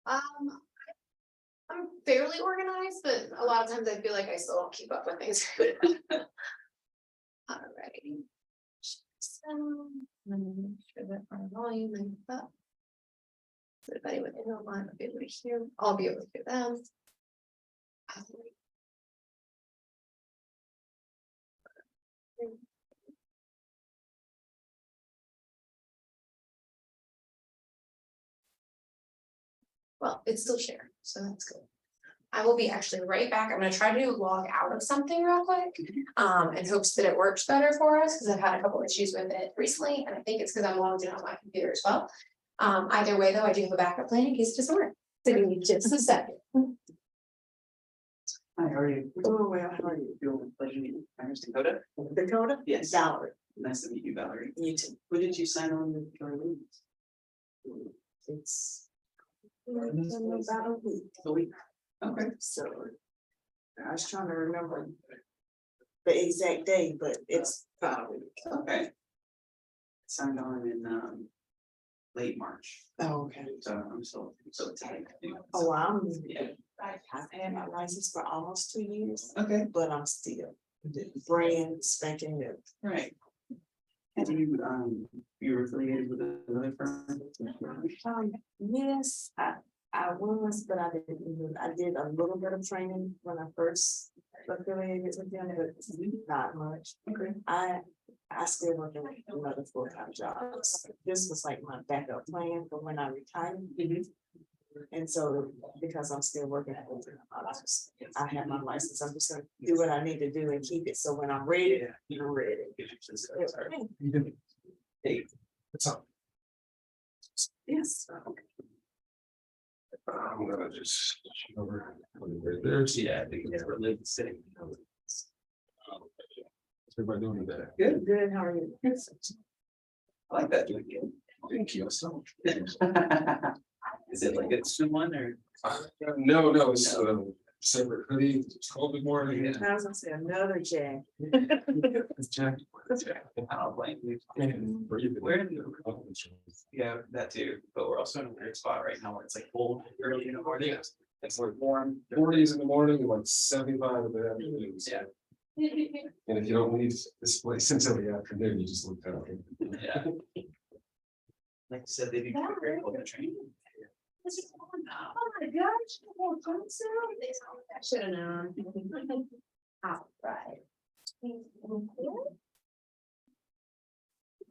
Um, I'm fairly organized, but a lot of times I feel like I still don't keep up with things. Alrighty. So, let me make sure that our volume is up. So if anyone in online will be able to hear, I'll be able to hear them. Well, it's still shared, so that's good. I will be actually right back. I'm gonna try to log out of something real quick, in hopes that it works better for us, because I've had a couple issues with it recently, and I think it's because I'm logged in on my computer as well. Either way, though, I do have a backup plan in case it doesn't work. So give me just a second. Hi, how are you? Oh, well, how are you? Doing pleasure to meet you. My name's Dakota. Dakota? Yes. Valerie. Nice to meet you, Valerie. You too. When did you sign on with KWB? It's about a week. A week. Okay. So I was trying to remember the exact day, but it's about a week. Okay. Signed on in late March. Oh, okay. So I'm so excited. Oh, wow. Yeah. I've had my license for almost 2 years. Okay. But I'm still brand spanking new. Right. And you're affiliated with another firm? Yes, I was, but I did a little bit of training when I first affiliated with them, but not much. Okay. I still work in another full-time job. This was like my backup plan for when I retired. And so, because I'm still working at I have my license, I'm just gonna do what I need to do and keep it, so when I'm ready, you're ready. Hey, what's up? Yes. I'm gonna just over right there. Yeah, I think it's really the same. What's everybody doing today? Good, good, how are you? I like that doing it. Thank you so much. Is it like a swim one or? No, it's separate hoodie. It's cold in the morning. I was gonna say another Jack. It's Jack. I don't blame you. Where you been? We're in the, yeah, that too, but we're also in a weird spot right now where it's like cold early in the morning. It's like warm. 40s in the morning and like 75 in the afternoon. Yeah. And if you don't leave this place until the afternoon, you just look down. Yeah. Like I said, they'd be grateful for the training. Oh my gosh. I should have known. All right.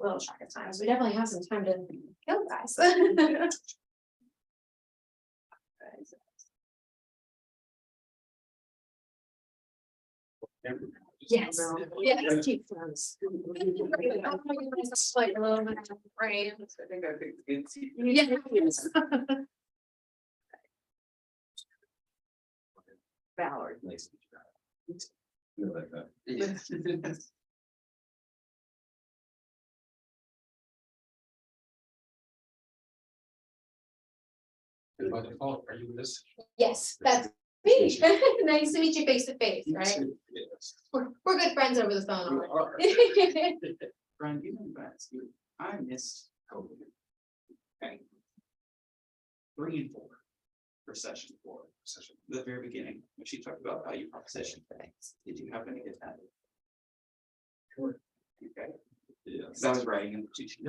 Little shock of times. We definitely have some time to kill, guys. Yes. Yes. Keep friends. Like a little bit of brain. I think I picked a good seat. Yes. Valerie. Nice to meet you. You like that. Yeah. And by default, are you this? Yes, that's me. Nice to meet you face to face, right? Yes. We're good friends over the phone. You are. Brian, you know that I missed COVID. Okay. 3 and 4 for session 4, the very beginning, when she talked about value proposition. Did you happen to get that? Sure. Okay. Yeah. Because I was writing in the teaching.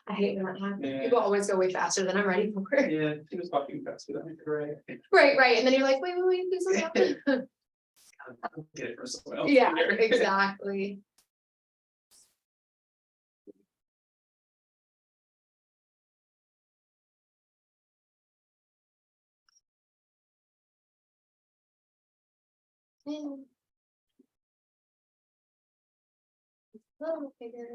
I hate when that happens. Yeah. People always go way faster than I'm ready for. Yeah, she was talking fast, but I'm correct. Right. And then you're like, wait, please slow down. Get it for someone else. Yeah, exactly. Little bigger.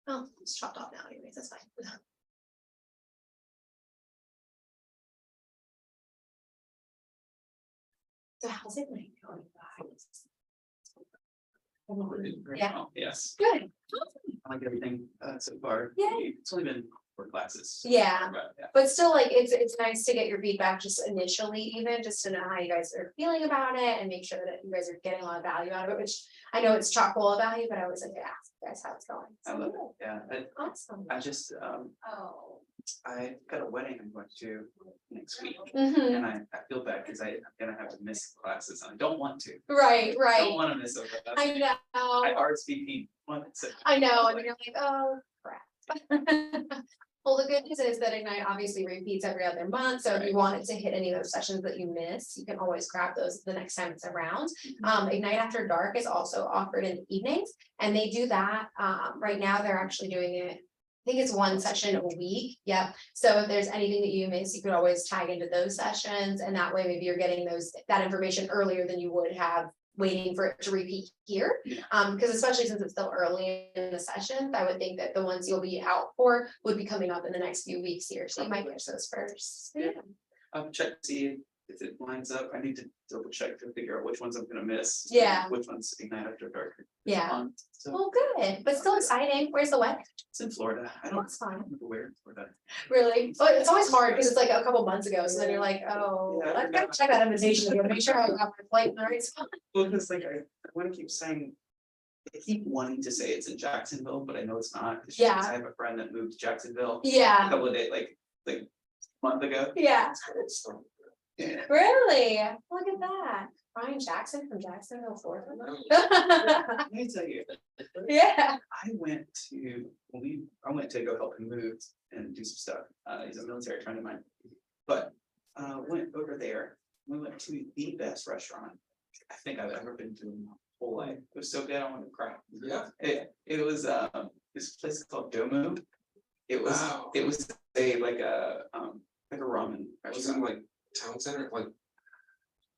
Oh, it's chopped off now anyways, that's fine. So how's it going? Yeah. Yes. Good. I like everything so far. Yay. It's only been for classes. Yeah. Yeah. But still, like, it's nice to get your feedback just initially, even just to know how you guys are feeling about it and make sure that you guys are getting a lot of value out of it, which I know it's chock full of value, but I always like to ask you guys how it's going. I love it, yeah, Awesome. I just, Oh. I got a wedding I'm going to next week, Mhm. and I feel bad because I'm gonna have to miss classes, and I don't want to. Right, Don't right. wanna miss those classes. I know. I RSVP once. I know, and you're like, oh, crap. Well, the good news is that Ignite obviously repeats every other month, so if you wanted to hit any of those sessions that you miss, you can always grab those the next time it's around. Ignite After Dark is also offered in the evenings, and they do that, right now, they're actually doing it. I think it's one session a week, yeah, so if there's anything that you miss, you could always tag into those sessions, and that way maybe you're getting that information earlier than you would have waiting for it to repeat here. Yeah. Because especially since it's still early in the session, I would think that the ones you'll be out for would be coming up in the next few weeks here, so you might catch those first. Yeah. Check to see if it lines up. I need to double check to figure out which ones I'm gonna miss. Yeah. Which ones Ignite After Dark. Yeah, So well, good, but still exciting. Where's the wedding? it's in Florida. I don't That's fine. remember where in Florida. Really? But it's always hard because it's like a couple months ago, so then you're like, oh, Yeah, I I've got to check that invitation again, to make sure I have my flight in the right spot. Well, because like I wanna keep saying. I keep wanting to say it's in Jacksonville, but I know it's not. It's just 'cause Yeah. I have a friend that moved to Jacksonville a Yeah, couple of days, like a month ago. yeah, Yeah. really? Look at that. Brian Jackson from Jacksonville, Florida. Let me tell you, Yeah, I went to go help him move and do some stuff. He's a military friend of mine. But went over there, we went to the best restaurant I think I've ever been to in my whole life. It was so good, I wanted to cry. Yeah. It was this place called Domu. It was Wow. it was like a ramen Was in restaurant. like town center, like.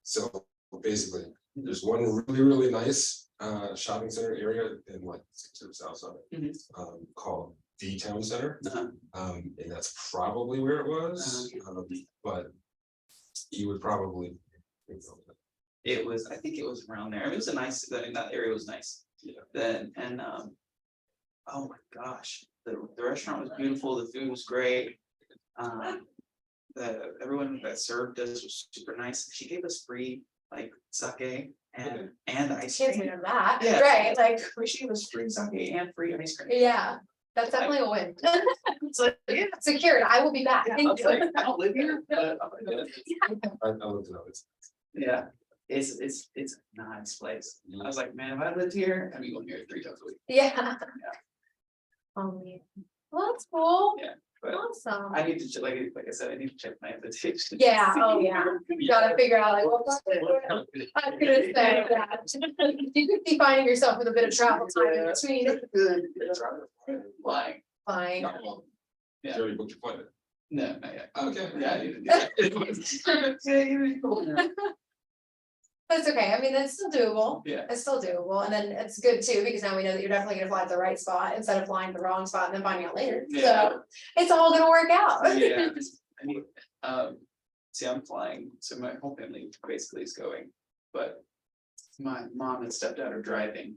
So basically, there's one really nice shopping center area in like to the south side. Mhm. Called the town center. Uh-huh. And that's probably where it was, but you would probably. It was, I think it was around there. It was a nice, I mean, that area was nice. Yeah. Then, and, oh my gosh, the restaurant was beautiful, the food was great. Everyone that served us was super nice. She gave us free, like, sake and ice kids cream. know that, Yeah. right, like, She gave us free sake and free ice cream. yeah, that's definitely a win. It's like, yeah, Secured, I will be back. I was like, I don't live here, but I'm gonna go. I looked it up, it's. Yeah, it's a nice place. I was like, man, if I lived here, I'd be going here 3 times a week. Yeah. Oh, man. Well, that's cool. Yeah, but Awesome. I need to check, like I said, I need to check my invitation. Yeah, oh, yeah, you gotta figure out like, what. I was gonna say that. You could be finding yourself with a bit of travel time in between. Flying. Fine. Yeah. You already booked your flight. No, not yet. Okay. Yeah, I need to do that. Yeah, you're cool. But it's okay, I mean, that's still doable. Yeah. It's still doable, and then it's good too, because now we know that you're definitely gonna fly to the right spot instead of flying the wrong spot and then finding out later, Yeah. so. It's all gonna work out. Yeah, I mean, see, I'm flying, so my whole family basically is going, but my mom and stepdad are driving.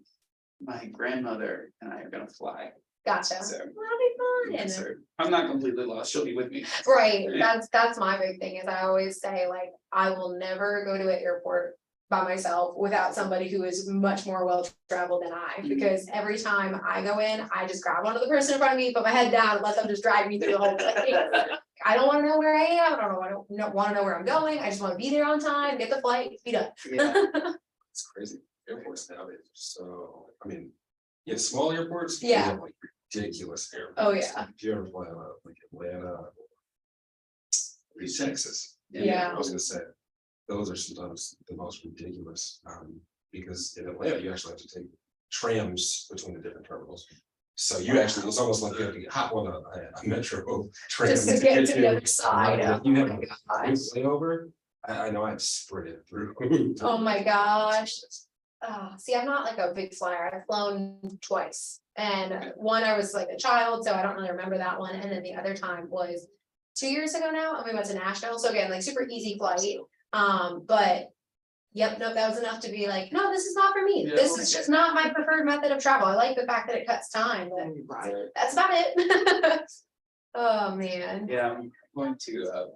My grandmother and I are gonna fly, Gotcha. so. That'll be fun. so I'm not completely lost, she'll be with me. Right, Yeah. that's my big thing, is I always say, like, I will never go to an airport by myself without somebody who is much more well-traveled than I, because every time I go in, I just grab onto the person in front of me, put my head down, and let them just drive me through the whole thing. I don't wanna know where I am, I don't wanna know where I'm going, I just wanna be there on time, get the flight, be done. Yeah, It's crazy. Airports nowadays, are so, I mean, yeah, small airports. they Yeah. have, like ridiculous airports. Oh, yeah. If you ever fly out of like Atlanta. Or Texas. Yeah. I was gonna say, those are sometimes the most ridiculous, because in Atlanta, you actually have to take trams between the different terminals. So you actually, it's almost like you have to hop on a metro tram. Just to get to the there. other side. Like, you have Oh a my big gosh. layover, I know I've sprinted through. Oh my gosh. See, I'm not like a big flyer, I've flown twice, and one I was like a child, so I don't really remember that one, and then the other time was 2 years ago now, and we went to Nashville, so again, like super easy flight, but. Yep, no, that was enough to be like, no, this is not for me, Yeah. this is just not my preferred method of travel, I like the fact that it cuts time, but Right. that's about it. Oh, man. Yeah, I'm going to,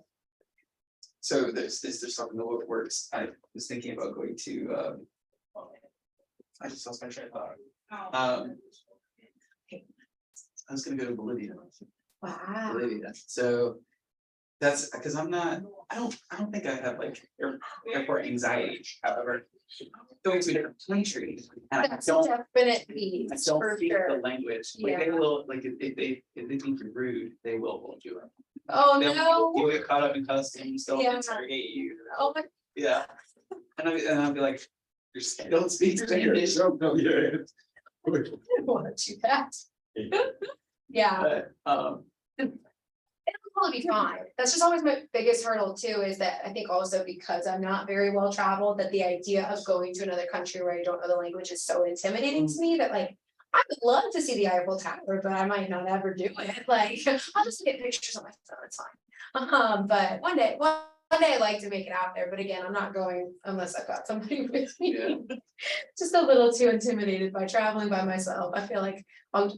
so there's something that works. I was thinking about going to, I just lost my train of thought. I was gonna go to Bolivia. Wow. Bolivia. So that's because I don't think I have like airport anxiety. However, going to a different country and I That's don't definitely. I for don't speak sure. the language. Like they will, like if they think you're rude, they will hold you up. Oh, They'll- no. You'll get caught up in customs, they'll Yeah. interrogate you. Oh, my. Yeah. And I'll be like, I don't speak Spanish. No, yeah. I didn't want to do that. Yeah. But It'll probably be fine. That's just always my biggest hurdle too, is that I think also because I'm not very well traveled, that the idea of going to another country where I don't know the language is so intimidating to me that like. I would love to see the Eiffel Tower, but I might not ever do it. Like, I'll just get pictures on my phone, it's fine. But one day I'd like to make it out there, but again, I'm not going unless I've got somebody with me. Yeah. Just a little too intimidated by traveling by myself. I feel like I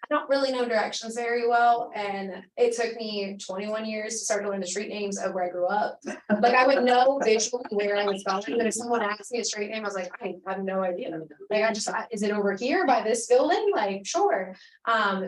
don't really know directions very well, and it took me 21 years to start to learn the street names of where I grew up. Like I would know visually where I was going, but if someone asked me a street name, I was like, I have no idea. Like is it over here by this building? Like, sure.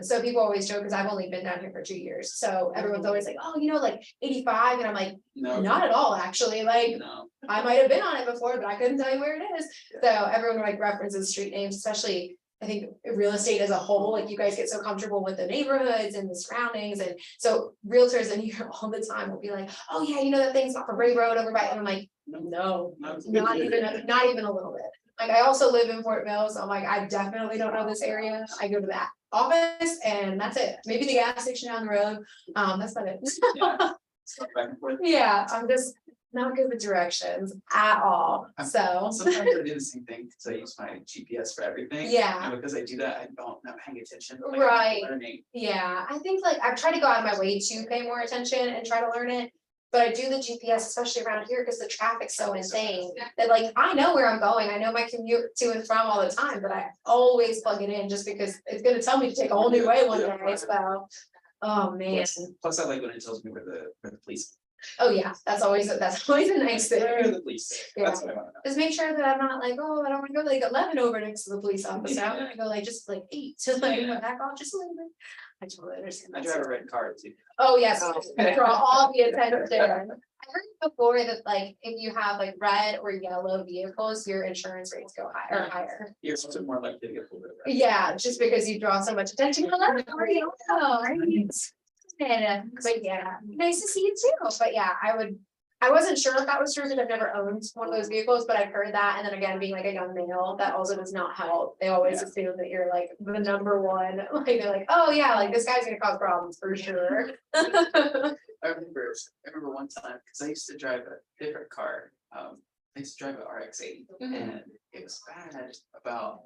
So people always joke because I've only been down here for 2 years. So everyone's always like, oh, like 85, and I'm like, no, not at all, actually. Like no. I might have been on it before, but I couldn't tell you where it is. So everyone like references street names, especially I think real estate as a whole, like you guys get so comfortable with the neighborhoods and the surroundings. And so realtors in here all the time will be like, oh yeah, that thing's off of Ray Road over by, and I'm like, no, not even a little bit. Like I also live in Fort Mill, so I'm like, I definitely don't know this area. I go to that office and that's it. Maybe the gas station down the road. That's about it. Yeah. So back and forth. Yeah, I'm just not good with directions at all, so. Sometimes I do the same thing because I use my GPS for everything. Yeah. And because I do that, I don't pay attention. Right. Learning. Yeah, I think like I've tried to go out of my way to pay more attention and try to learn it. But I do the GPS, especially around here, because the traffic's so insane that like I know where I'm going. I know my commute to and from all the time, but I always plug it in just because it's gonna tell me to take a whole new way one day, so. Oh, man. Plus I like when it tells me where the police. Oh, yeah, that's always a nice Where are thing. the police? Yeah. That's what I want to know. Just make sure that I'm not like, oh, I don't wanna go like 11 over next to the police officer. I'm gonna go like just like 8 to like back off just a little bit. I totally understand. I that. drive a red car too. Oh, yes, draw all the attention. I heard before that like if you have like red or yellow vehicles, your insurance rates go higher. You're also more likely to get pulled over. Yeah, just because you draw so much attention. Hello, how are you? Oh, but yeah, nice to see you too. But yeah, I wasn't sure if that was true because I've never owned one of those vehicles, but I've heard that. And then again, being like a young male, that also does not help. They always assume that you're like the number one. Like they're like, oh yeah, like this guy's gonna cause problems for sure. I remember one time, because I used to drive a different car, I used to drive an RX-80, and it was bad about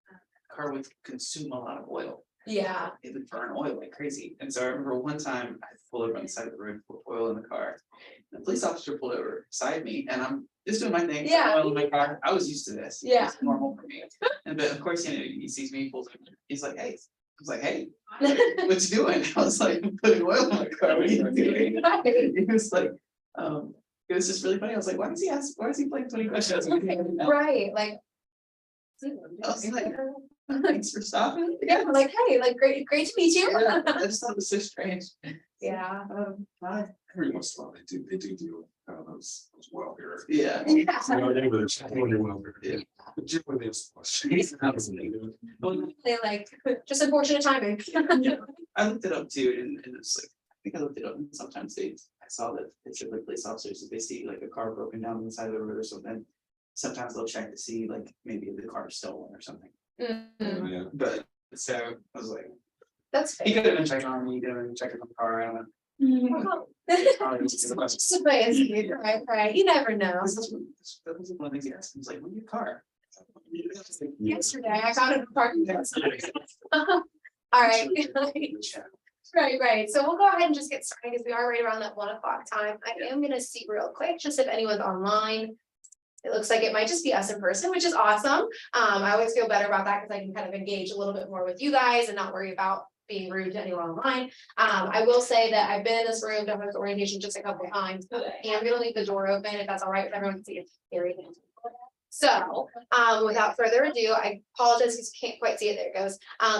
the car would consume a lot of oil. Yeah. It would burn oil like crazy. And so I remember one time I pulled over on the side of the road, put oil in the car. The police officer pulled over beside me and I'm just doing my thing. Yeah. Oil in my car. I was used to this. Yeah. It's normal for me. And but of course, he sees me, pulls over. He's like, hey. I was like, hey, what you doing? I was like, I'm putting oil in my car. What are you doing? He was like, it was just really funny. I was like, why is he playing 20 questions? Right, like. I was like, thanks for stopping. Yeah, like, hey, like, great to meet you. Yeah, I just thought it was so strange. Yeah. Hi. Every once in a while, they do deal with those welfare. Yeah. Yeah. Welfare. Yeah. But generally, there's- They like, just unfortunate timing. I looked it up too, and it's like, I think I looked it up, and sometimes I saw that it's like police officers, if they see like a car broken down on the side of the road or something, sometimes they'll check to see like maybe the car is stolen or something. Mhm. Yeah. But so I was like, That's he fair. could have been checking on me, he could have been checking on the car, I don't know. Well, Probably was the question. just a way of saying, right, you never know. That was one of the things he asked me, he's like, when your car? Yesterday, I got in a parking lot. All right. Right, so we'll go ahead and just get started because we are right around that 1 o'clock time. I am gonna see real quick, just if anyone's online. It looks like it might just be us in person, which is awesome. I always feel better about that because I can kind of engage a little bit more with you guys and not worry about being rude to anyone online. I will say that I've been in this room, done this orientation just a couple of times. And I'm gonna leave the door open if that's all right with everyone to see it's very. So, without further ado, I apologize because you can't quite see it. There it goes.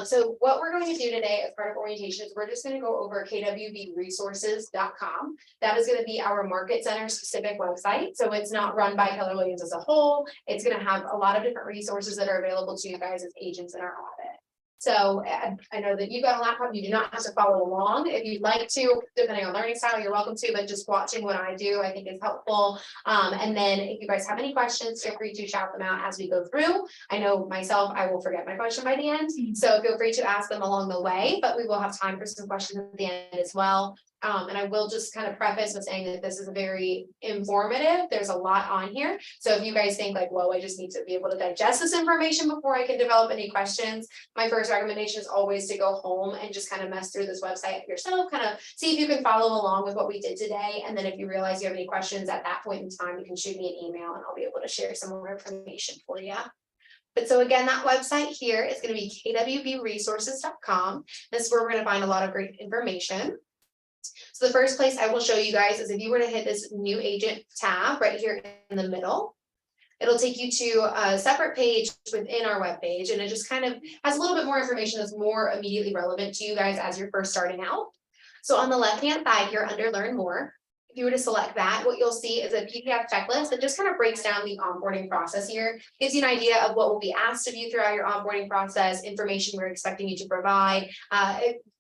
So what we're going to do today as part of orientation is we're just going to go over kwbresources.com. That is going to be our market center specific website. So it's not run by Keller Williams as a whole. It's going to have a lot of different resources that are available to you guys as agents in our audit. So I know that you've got a laptop, you do not have to follow along. If you'd like to, depending on learning style, you're welcome to, but just watching what I do, I think is helpful. And then if you guys have any questions, feel free to shout them out as we go through. I know myself, I will forget my question by the end. So feel free to ask them along the way, but we will have time for some questions at the end as well. And I will just kind of preface with saying that this is very informative. There's a lot on here. So if you guys think like, whoa, I just need to be able to digest this information before I can develop any questions, my first recommendation is always to go home and just kind of mess through this website yourself, kind of see if you can follow along with what we did today. And then if you realize you have any questions at that point in time, you can shoot me an email and I'll be able to share some more information for you. But so again, that website here is going to be kwbresources.com. This is where we're going to find a lot of great information. So the first place I will show you guys is if you were to hit this new agent tab right here in the middle, it'll take you to a separate page within our webpage, and it just kind of has a little bit more information that's more immediately relevant to you guys as you're first starting out. So on the left-hand side here under Learn More, if you were to select that, what you'll see is a PDF checklist that just kind of breaks down the onboarding process here, gives you an idea of what will be asked of you throughout your onboarding process, information we're expecting you to provide,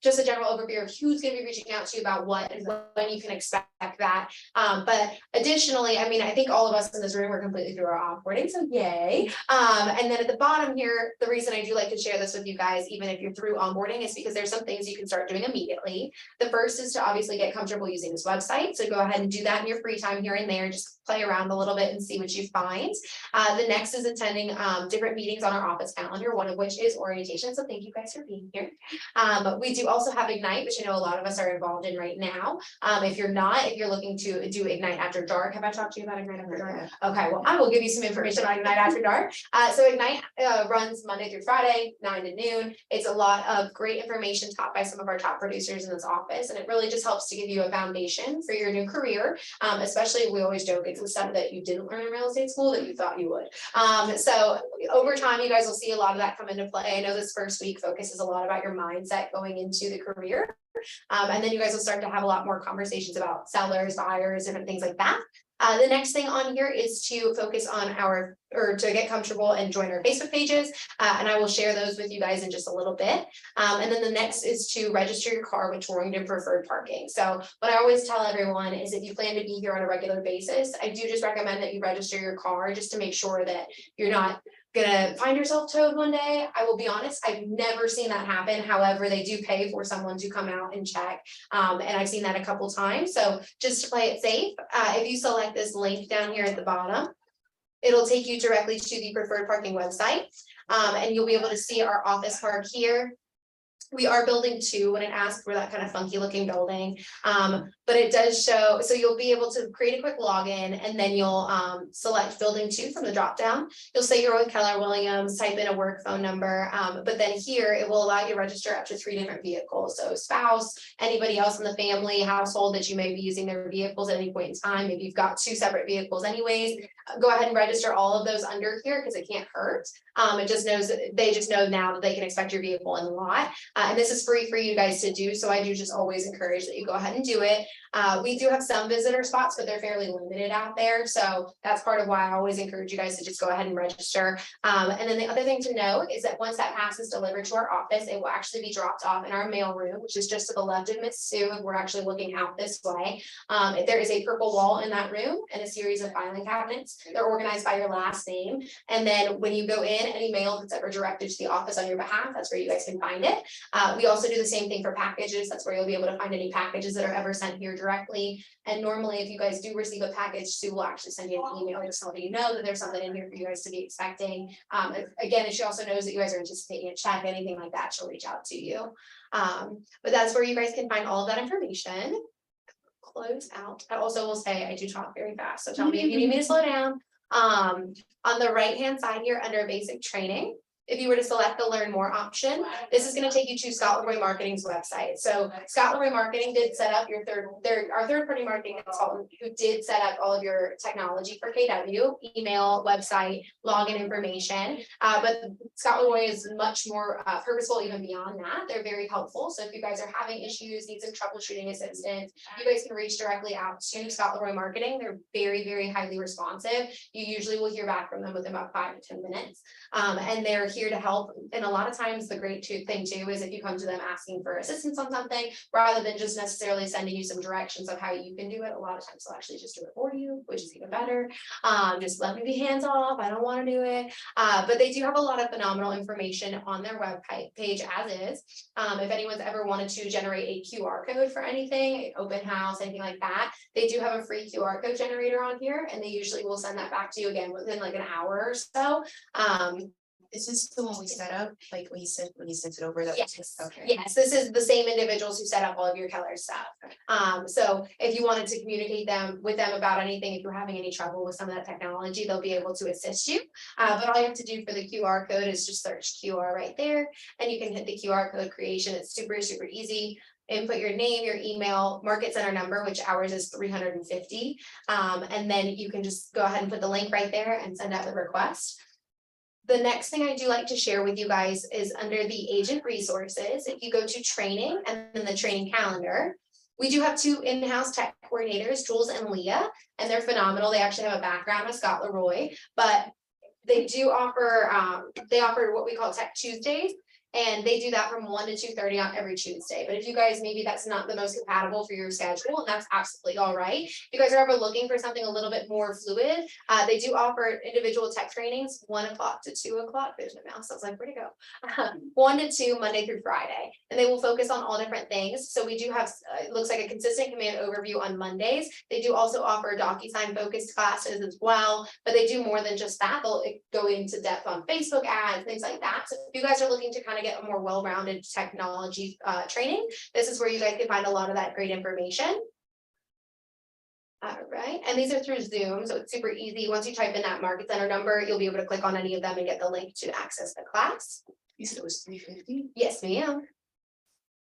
just a general overview of who's going to be reaching out to you about what and when you can expect that. But additionally, I mean, I think all of us in this room are completely through our onboarding, so yay. And then at the bottom here, the reason I do like to share this with you guys, even if you're through onboarding, is because there's some things you can start doing immediately. The first is to obviously get comfortable using this website. So go ahead and do that in your free time here and there. Just play around a little bit and see what you find. The next is attending different meetings on our office calendar, one of which is orientation. So thank you guys for being here. We do also have Ignite, which I know a lot of us are involved in right now. If you're not, if you're looking to do Ignite After Dark, have I talked to you about Ignite After Dark? Okay, well, I will give you some information on Ignite After Dark. So Ignite runs Monday through Friday, 9 to noon. It's a lot of great information taught by some of our top producers in this office, and it really just helps to give you a foundation for your new career. Especially, we always joke, it's the stuff that you didn't learn in real estate school that you thought you would. So over time, you guys will see a lot of that come into play. I know this first week focuses a lot about your mindset going into the career. And then you guys will start to have a lot more conversations about sellers, buyers, different things like that. The next thing on here is to focus on to get comfortable and join our Facebook pages. And I will share those with you guys in just a little bit. And then the next is to register your car with Torrington Preferred Parking. So what I always tell everyone is if you plan to be here on a regular basis, I do just recommend that you register your car just to make sure that you're not gonna find yourself towed one day. I will be honest, I've never seen that happen. However, they do pay for someone to come out and check. And I've seen that a couple times. So just to play it safe, if you select this link down here at the bottom, it'll take you directly to the preferred parking website. And you'll be able to see our office park here. We are building 2 when it asks for that kind of funky looking building. But it does show, so you'll be able to create a quick login and then you'll select building 2 from the drop down. You'll say you're with Keller Williams, type in a work phone number. But then here it will allow you to register up to 3 different vehicles. So spouse, anybody else in the family household that you may be using their vehicles at any point in time. Maybe you've got 2 separate vehicles anyways, go ahead and register all of those under here because it can't hurt. It just knows that they just know now that they can expect your vehicle in the lot. And this is free for you guys to do. So I do just always encourage that you go ahead and do it. We do have some visitor spots, but they're fairly limited out there. So that's part of why I always encourage you guys to just go ahead and register. And then the other thing to note is that once that pass is delivered to our office, it will actually be dropped off in our mail room, which is just to the left of Miss Sue. If we're actually looking out this way, there is a purple wall in that room and a series of filing cabinets. They're organized by your last name. And then when you go in, any mail that's ever directed to the office on your behalf, that's where you guys can find it. We also do the same thing for packages. That's where you'll be able to find any packages that are ever sent here directly. And normally, if you guys do receive a package, Sue will actually send you an email just to let you know that there's something in here for you guys to be expecting. Again, if she also knows that you guys are anticipating a check, anything like that, she'll reach out to you. But that's where you guys can find all of that information. Close out. I also will say I do talk very fast, so tell me if you need me to slow down. On the right hand side here under basic training, if you were to select the learn more option, this is gonna take you to Scott Leroy Marketing's website. So Scott Leroy Marketing did set up our third-party marketing consultant who did set up all of your technology for KW, email, website, login information. But Scott Leroy is much more purposeful even beyond that. They're very helpful. So if you guys are having issues, need some troubleshooting assistance, you guys can reach directly out to Scott Leroy Marketing. They're very, very highly responsive. You usually will hear back from them within about 5 to 10 minutes. And they're here to help. And a lot of times the great thing too is if you come to them asking for assistance on something, rather than just necessarily sending you some directions of how you can do it, a lot of times they'll actually just do it for you, which is even better. Just let me be hands off. I don't want to do it. But they do have a lot of phenomenal information on their web page as is. If anyone's ever wanted to generate a QR code for anything, open house, anything like that, they do have a free QR code generator on here, and they usually will send that back to you again within like an hour or so. Is this the one we set up, like when you sent it over? That was- Yes. Okay. Yes, this is the same individuals who set up all of your Keller stuff. So if you wanted to communicate with them about anything, if you're having any trouble with some of that technology, they'll be able to assist you. But all you have to do for the QR code is just search QR right there, and you can hit the QR code creation. It's super, super easy. Input your name, your email, market center number, which ours is 350. And then you can just go ahead and put the link right there and send out the request. The next thing I do like to share with you guys is under the agent resources. If you go to training and then the training calendar, we do have 2 in-house tech coordinators, Jules and Leah, and they're phenomenal. They actually have a background with Scott Leroy, but they do offer, what we call Tech Tuesdays. And they do that from 1 to 2:30 on every Tuesday. But if you guys, maybe that's not the most compatible for your schedule, and that's absolutely all right. If you guys are ever looking for something a little bit more fluid, they do offer individual tech trainings, 1 o'clock to 2 o'clock. There's my mouse. I was like, where'd it go? 1 to 2, Monday through Friday. And they will focus on all different things. So we do have, it looks like a consistent command overview on Mondays. They do also offer DocuSign focused classes as well, but they do more than just that. They'll go into depth on Facebook ads, things like that. So if you guys are looking to kind of get a more well-rounded technology training, this is where you guys can find a lot of that great information. All right, and these are through Zoom, so it's super easy. Once you type in that market center number, you'll be able to click on any of them and get the link to access the class. You said it was 350? Yes, ma'am.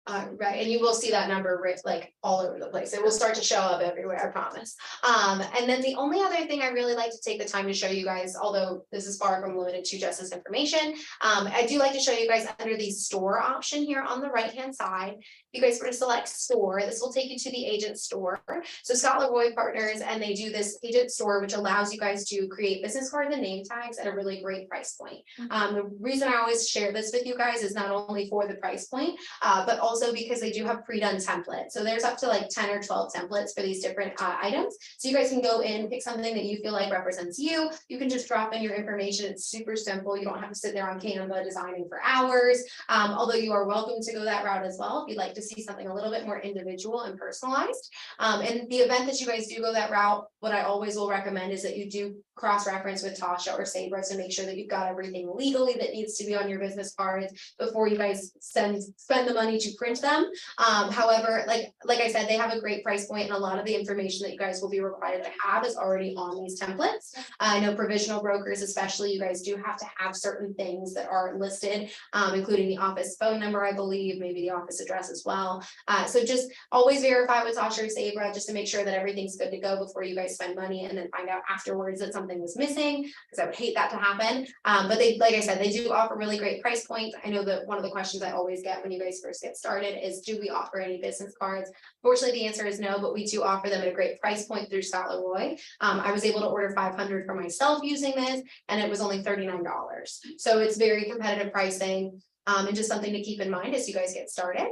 Right, and you will see that number like all over the place. It will start to show up everywhere, I promise. And then the only other thing I really like to take the time to show you guys, although this is far from limited to just this information, I do like to show you guys under the store option here on the right-hand side. If you guys were to select store, this will take you to the agent store. So Scott Leroy partners, and they do this agent store, which allows you guys to create business cards and name tags at a really great price point. The reason I always share this with you guys is not only for the price point, but also because they do have pre-done templates. So there's up to like 10 or 12 templates for these different items. So you guys can go in, pick something that you feel like represents you. You can just drop in your information. It's super simple. You don't have to sit there on Canva designing for hours. Although you are welcome to go that route as well if you'd like to see something a little bit more individual and personalized. And the event that you guys do go that route, what I always will recommend is that you do cross-reference with Tasha or Sabra to make sure that you've got everything legally that needs to be on your business cards before you guys spend the money to print them. However, like I said, they have a great price point, and a lot of the information that you guys will be required to have is already on these templates. I know provisional brokers, especially, you guys do have to have certain things that are listed, including the office phone number, I believe, maybe the office address as well. So just always verify with Tasha or Sabra just to make sure that everything's good to go before you guys spend money, and then find out afterwards that something was missing, because I would hate that to happen. But they, like I said, they do offer really great price points. I know that one of the questions I always get when you guys first get started is, do we offer any business cards? Fortunately, the answer is no, but we do offer them at a great price point through Scott Leroy. I was able to order 500 for myself using this, and it was only $39. So it's very competitive pricing, and just something to keep in mind as you guys get started.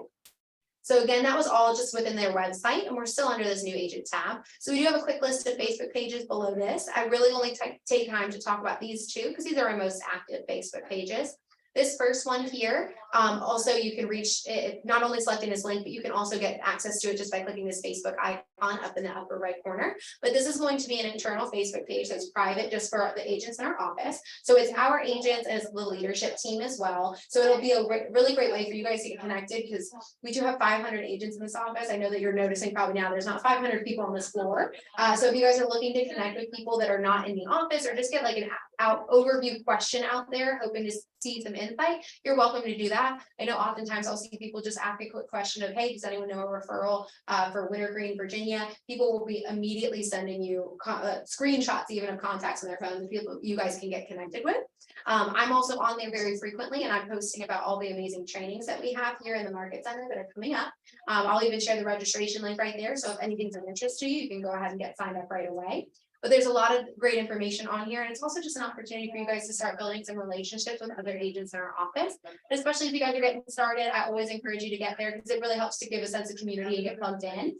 So again, that was all just within their website, and we're still under this new agent tab. So we do have a quick list of Facebook pages below this. I really only take time to talk about these 2 because these are our most active Facebook pages. This first one here, also you can reach it, not only selecting this link, but you can also get access to it just by clicking this Facebook icon icon up in the upper right corner. But this is going to be an internal Facebook page that's private just for the agents in our office. So it's our agents and it's the leadership team as well. So it'll be a really great way for you guys to get connected because we do have 500 agents in this office. I know that you're noticing probably now there's not 500 people on this floor. So if you guys are looking to connect with people that are not in the office or just get like an overview question out there, hoping to see some insight, you're welcome to do that. I know oftentimes I'll see people just ask a quick question of, hey, does anyone know a referral for Wintergreen, Virginia? People will be immediately sending you screenshots even of contacts on their phones, people you guys can get connected with. I'm also on there very frequently and I'm posting about all the amazing trainings that we have here in the Market Center that are coming up. I'll even share the registration link right there. So if anything's of interest to you, you can go ahead and get signed up right away. But there's a lot of great information on here, and it's also just an opportunity for you guys to start building some relationships with other agents in our office. And especially if you guys are getting started, I always encourage you to get there because it really helps to give a sense of community and get plugged in.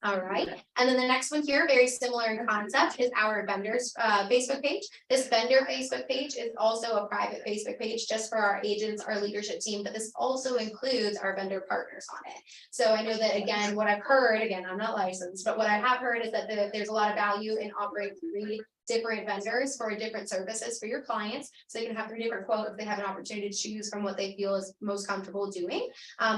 All right, and then the next one here, very similar in concept, is our vendors Facebook page. This vendor Facebook page is also a private Facebook page just for our agents, our leadership team, but this also includes our vendor partners on it. So I know that, again, what I've heard, again, I'm not licensed, but what I have heard is that there's a lot of value in operating 3 different vendors for different services for your clients. So you can have 3 different quotes if they have an opportunity to choose from what they feel is most comfortable doing.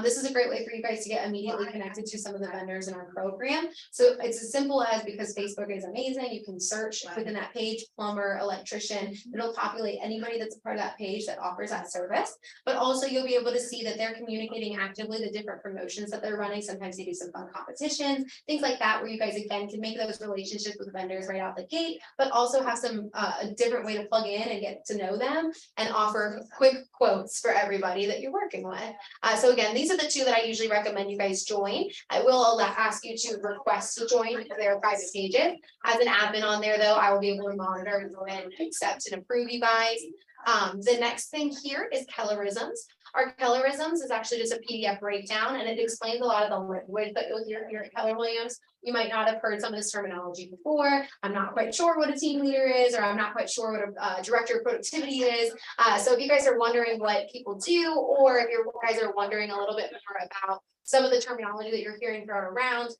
This is a great way for you guys to get immediately connected to some of the vendors in our program. So it's as simple as, because Facebook is amazing, you can search within that page, plumber, electrician, it'll populate anybody that's a part of that page that offers that service. But also you'll be able to see that they're communicating actively the different promotions that they're running. Sometimes they do some fun competitions, things like that, where you guys again can make those relationships with vendors right out the gate, but also have some a different way to plug in and get to know them and offer quick quotes for everybody that you're working with. So again, these are the 2 that I usually recommend you guys join. I will ask you to request to join because they're private pages. As an admin on there though, I will be able to monitor and go in and accept and approve you guys. The next thing here is Kellerisms. Our Kellerisms is actually just a PDF breakdown and it explains a lot of the language that you'll hear here at Keller Williams. You might not have heard some of this terminology before. I'm not quite sure what a team leader is, or I'm not quite sure what a director of productivity is. So if you guys are wondering what people do, or if you guys are wondering a little bit more about some of the terminology that you're hearing thrown around,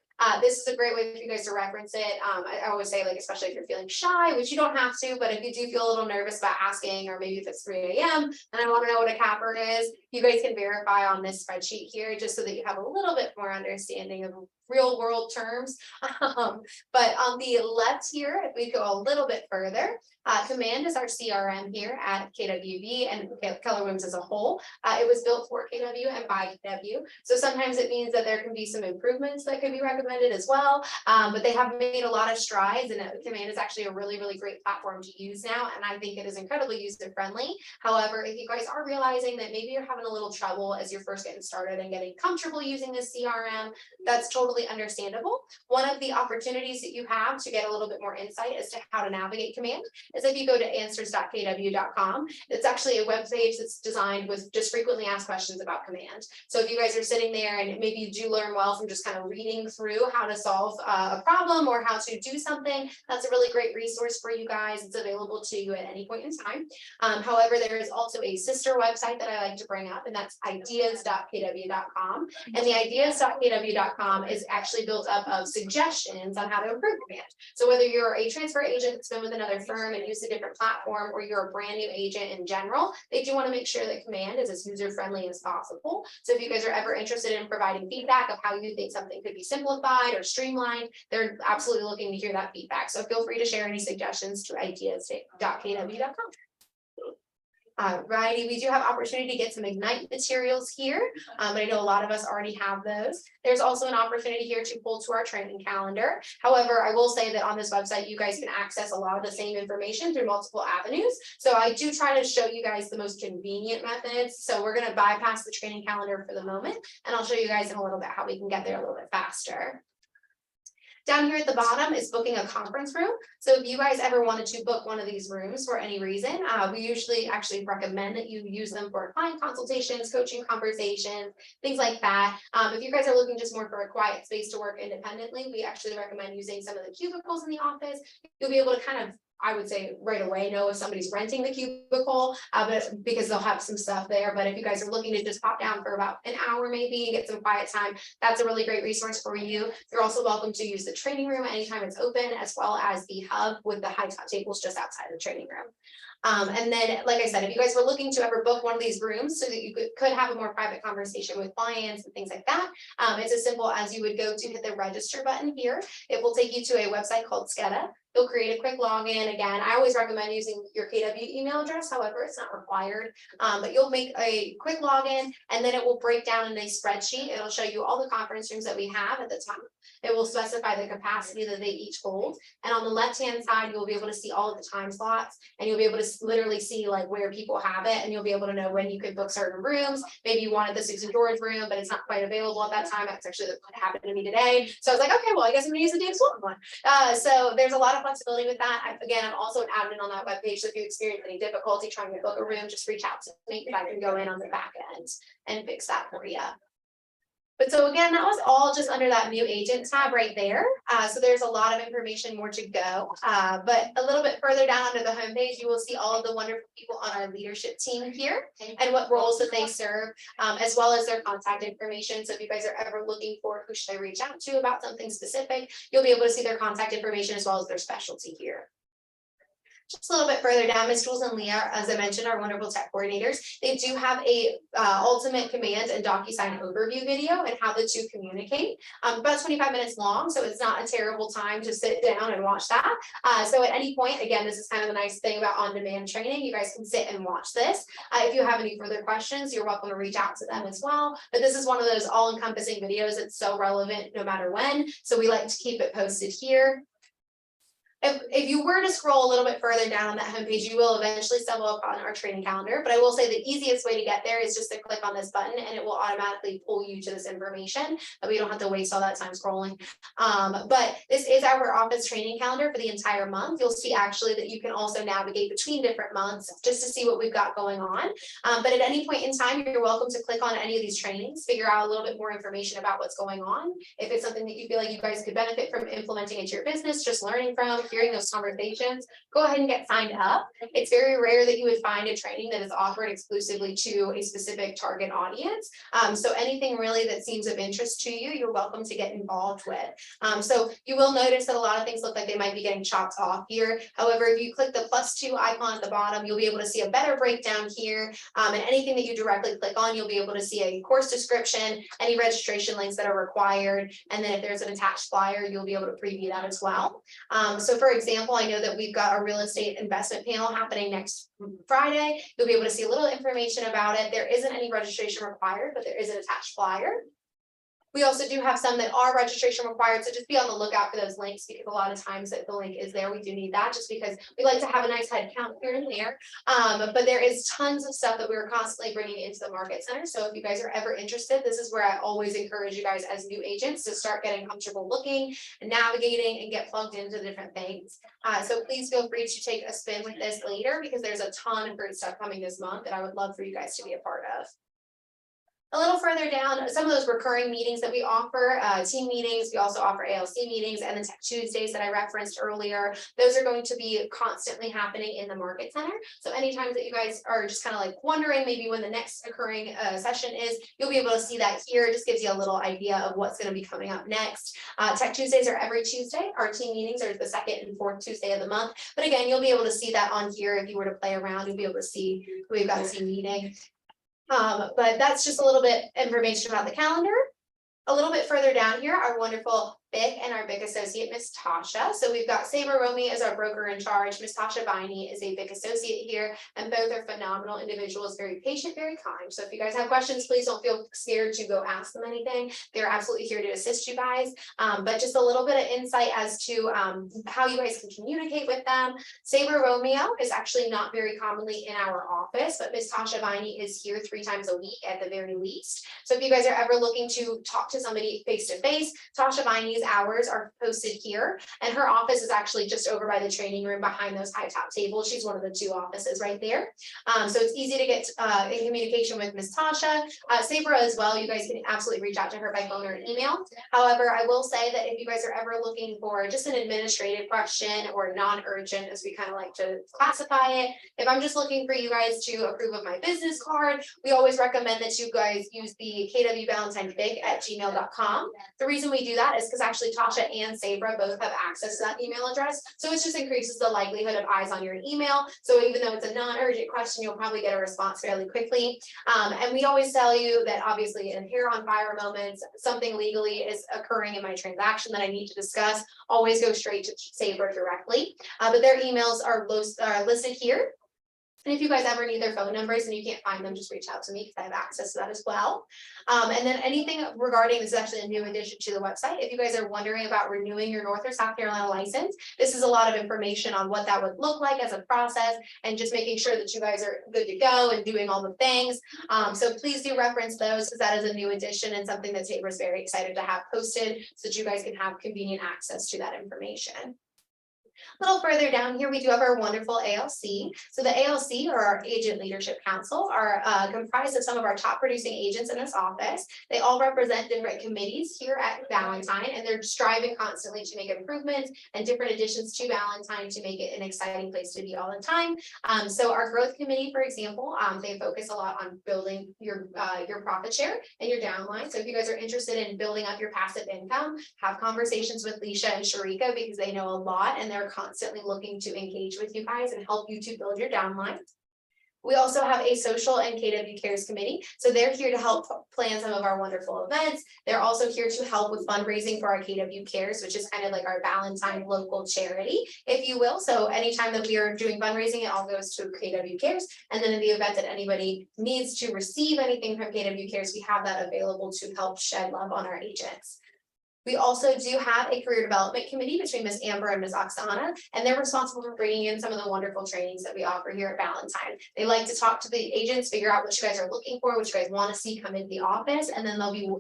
this is a great way for you guys to reference it. I always say, like, especially if you're feeling shy, which you don't have to, but if you do feel a little nervous about asking, or maybe if it's 3 a.m. and I want to know what a capper is, you guys can verify on this spreadsheet here, just so that you have a little bit more understanding of real world terms. But on the left here, if we go a little bit further, Command is our CRM here at KWB and Keller Williams as a whole. It was built for KW and by KW. So sometimes it means that there can be some improvements that could be recommended as well. But they have made a lot of strides, and Command is actually a really, really great platform to use now. And I think it is incredibly user friendly. However, if you guys are realizing that maybe you're having a little trouble as you're first getting started and getting comfortable using this CRM, that's totally understandable. One of the opportunities that you have to get a little bit more insight as to how to navigate Command is if you go to answers.kw.com. It's actually a web page that's designed with just frequently asked questions about Command. So if you guys are sitting there and maybe you do learn well from just kind of reading through how to solve a problem or how to do something, that's a really great resource for you guys. It's available to you at any point in time. However, there is also a sister website that I like to bring up, and that's ideas.kw.com. And the ideas.kw.com is actually built up of suggestions on how to improve Command. So whether you're a transfer agent that's been with another firm and used a different platform, or you're a brand new agent in general, they do want to make sure that Command is as user friendly as possible. So if you guys are ever interested in providing feedback of how you think something could be simplified or streamlined, they're absolutely looking to hear that feedback. So feel free to share any suggestions to ideas.kw.com. Righty, we do have opportunity to get some Ignite materials here, but I know a lot of us already have those. There's also an opportunity here to pull to our training calendar. However, I will say that on this website, you guys can access a lot of the same information through multiple avenues. So I do try to show you guys the most convenient methods. So we're going to bypass the training calendar for the moment, and I'll show you guys in a little bit how we can get there a little bit faster. Down here at the bottom is booking a conference room. So if you guys ever wanted to book one of these rooms for any reason, we usually actually recommend that you use them for client consultations, coaching conversations, things like that. If you guys are looking just more for a quiet space to work independently, we actually recommend using some of the cubicles in the office. You'll be able to kind of I would say right away know if somebody's renting the cubicle, but because they'll have some stuff there. But if you guys are looking to just pop down for about an hour maybe and get some quiet time, that's a really great resource for you. You're also welcome to use the training room anytime it's open, as well as the hub with the high top tables just outside the training room. And then, like I said, if you guys were looking to ever book one of these rooms so that you could have a more private conversation with clients and things like that, it's as simple as you would go to hit the register button here. It will take you to a website called Skeda. You'll create a quick login. Again, I always recommend using your KW email address. However, it's not required. But you'll make a quick login and then it will break down in a spreadsheet. It'll show you all the conference rooms that we have at the time. It will specify the capacity that they each hold. And on the left-hand side, you'll be able to see all of the time slots and you'll be able to literally see like where people have it, and you'll be able to know when you could book certain rooms. Maybe you wanted the Susan George room, but it's not quite available at that time. That's actually what happened to me today. So I was like, okay, well, I guess I'm gonna use the Dave Sultan one. So there's a lot of flexibility with that. Again, I'm also an admin on that webpage. So if you experience any difficulty trying to book a room, just reach out to me and I can go in on the back end and fix that for you. But so again, that was all just under that new agent tab right there. So there's a lot of information more to go. But a little bit further down under the homepage, you will see all of the wonderful people on our leadership team here and what roles that they serve, as well as their contact information. So if you guys are ever looking for who should I reach out to about something specific, you'll be able to see their contact information as well as their specialty here. Just a little bit further down, Ms. Jules and Leah, as I mentioned, are wonderful tech coordinators. They do have a ultimate command and DocuSign overview video and how the two communicate. About 25 minutes long, so it's not a terrible time to sit down and watch that. So at any point, again, this is kind of the nice thing about on-demand training. You guys can sit and watch this. If you have any further questions, you're welcome to reach out to them as well. But this is one of those all-encompassing videos that's so relevant no matter when. So we like to keep it posted here. If you were to scroll a little bit further down on that homepage, you will eventually stumble upon our training calendar. But I will say the easiest way to get there is just to click on this button and it will automatically pull you to this information. We don't have to waste all that time scrolling. But this is our office training calendar for the entire month. You'll see actually that you can also navigate between different months just to see what we've got going on. But at any point in time, you're welcome to click on any of these trainings, figure out a little bit more information about what's going on. If it's something that you feel like you guys could benefit from implementing into your business, just learning from, hearing those conversations, go ahead and get signed up. It's very rare that you would find a training that is offered exclusively to a specific target audience. So anything really that seems of interest to you, you're welcome to get involved with. So you will notice that a lot of things look like they might be getting chopped off here. However, if you click the +2 icon at the bottom, you'll be able to see a better breakdown here. And anything that you directly click on, you'll be able to see a course description, any registration links that are required. And then if there's an attached flyer, you'll be able to preview that as well. So for example, I know that we've got a real estate investment panel happening next Friday. You'll be able to see a little information about it. There isn't any registration required, but there is an attached flyer. We also do have some that are registration required, so just be on the lookout for those links, because a lot of times that the link is there, we do need that just because we like to have a nice head count here and there. But there is tons of stuff that we are constantly bringing into the market center. So if you guys are ever interested, this is where I always encourage you guys as new agents to start getting comfortable looking and navigating and get plugged into different things. So please feel free to take a spin with this later, because there's a ton of great stuff coming this month that I would love for you guys to be a part of. A little further down, some of those recurring meetings that we offer, team meetings, we also offer ALC meetings, and the Tech Tuesdays that I referenced earlier. Those are going to be constantly happening in the Market Center. So anytime that you guys are just kind of like wondering maybe when the next occurring session is, you'll be able to see that here. It just gives you a little idea of what's going to be coming up next. Tech Tuesdays are every Tuesday. Our team meetings are the 2nd and 4th Tuesday of the month. But again, you'll be able to see that on here. If you were to play around, you'll be able to see who we've got a team meeting. But that's just a little bit information about the calendar. A little bit further down here, our wonderful BIC and our BIC associate, Miss Tasha. So we've got Saber Romy as our broker in charge. Miss Tasha Viney is a BIC associate here, and both are phenomenal individuals, very patient, very kind. So if you guys have questions, please don't feel scared to go ask them anything. They're absolutely here to assist you guys. But just a little bit of insight as to how you guys can communicate with them. Saber Romeo is actually not very commonly in our office, but Miss Tasha Viney is here 3 times a week at the very least. So if you guys are ever looking to talk to somebody face to face, Tasha Viney these hours are posted here. And her office is actually just over by the training room behind those high top tables. She's one of the 2 offices right there. So it's easy to get in communication with Ms. Tasha. Sabra as well, you guys can absolutely reach out to her by phone or email. However, I will say that if you guys are ever looking for just an administrative question or non-urgent, as we kind of like to classify it, if I'm just looking for you guys to approve of my business card, we always recommend that you guys use the kwvalentineBig@gmail.com. The reason we do that is because actually Tasha and Sabra both have access to that email address. So it just increases the likelihood of eyes on your email. So even though it's a non-urgent question, you'll probably get a response fairly quickly. And we always tell you that obviously in hair on fire moments, something legally is occurring in my transaction that I need to discuss, always go straight to Sabra directly. But their emails are listed here. And if you guys ever need their phone numbers and you can't find them, just reach out to me because I have access to that as well. And then anything regarding, this is actually a new addition to the website. If you guys are wondering about renewing your North or South Carolina license, this is a lot of information on what that would look like as a process and just making sure that you guys are good to go and doing all the things. So please do reference those because that is a new addition and something that Tabor is very excited to have posted so that you guys can have convenient access to that information. A little further down here, we do have our wonderful ALC. So the ALC, or our Agent Leadership Council, are comprised of some of our top producing agents in this office. They all represent different committees here at Valentine, and they're striving constantly to make improvements and different additions to Valentine to make it an exciting place to be all the time. So our growth committee, for example, they focus a lot on building your profit share and your downline. So if you guys are interested in building up your passive income, have conversations with Leisha and Sharika because they know a lot and they're constantly looking to engage with you guys and help you to build your downline. We also have a social and KW Cares committee. So they're here to help plan some of our wonderful events. They're also here to help with fundraising for our KW Cares, which is kind of like our Valentine local charity, if you will. So anytime that we are doing fundraising, it all goes to KW Cares. And then in the event that anybody needs to receive anything from KW Cares, we have that available to help shed love on our agents. We also do have a career development committee between Ms. Amber and Ms. Oksana, and they're responsible for bringing in some of the wonderful trainings that we offer here at Valentine. They like to talk to the agents, figure out what you guys are looking for, what you guys want to see come into the office, and then they'll be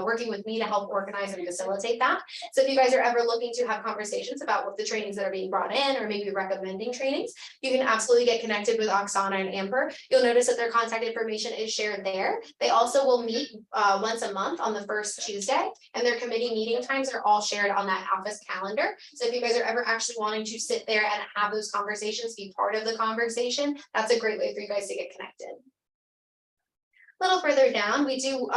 working with me to help organize and facilitate that. So if you guys are ever looking to have conversations about what the trainings that are being brought in, or maybe recommending trainings, you can absolutely get connected with Oksana and Amber. You'll notice that their contact information is shared there. They also will meet once a month on the first Tuesday, and their committee meeting times are all shared on that office calendar. So if you guys are ever actually wanting to sit there and have those conversations, be part of the conversation, that's a great way for you guys to get connected. A little further down, we do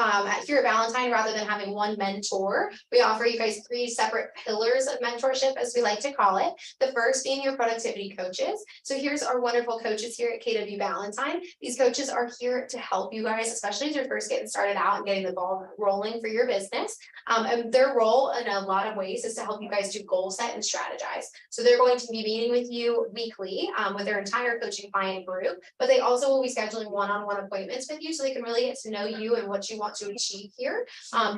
here at Valentine, rather than having one mentor, we offer you guys 3 separate pillars of mentorship, as we like to call it. The first being your productivity coaches. So here's our wonderful coaches here at KW Valentine. These coaches are here to help you guys, especially as you're first getting started out and getting the ball rolling for your business. And their role in a lot of ways is to help you guys do goal set and strategize. So they're going to be meeting with you weekly with their entire coaching client group, but they also will be scheduling one-on-one appointments with you so they can really get to know you and what you want to achieve here.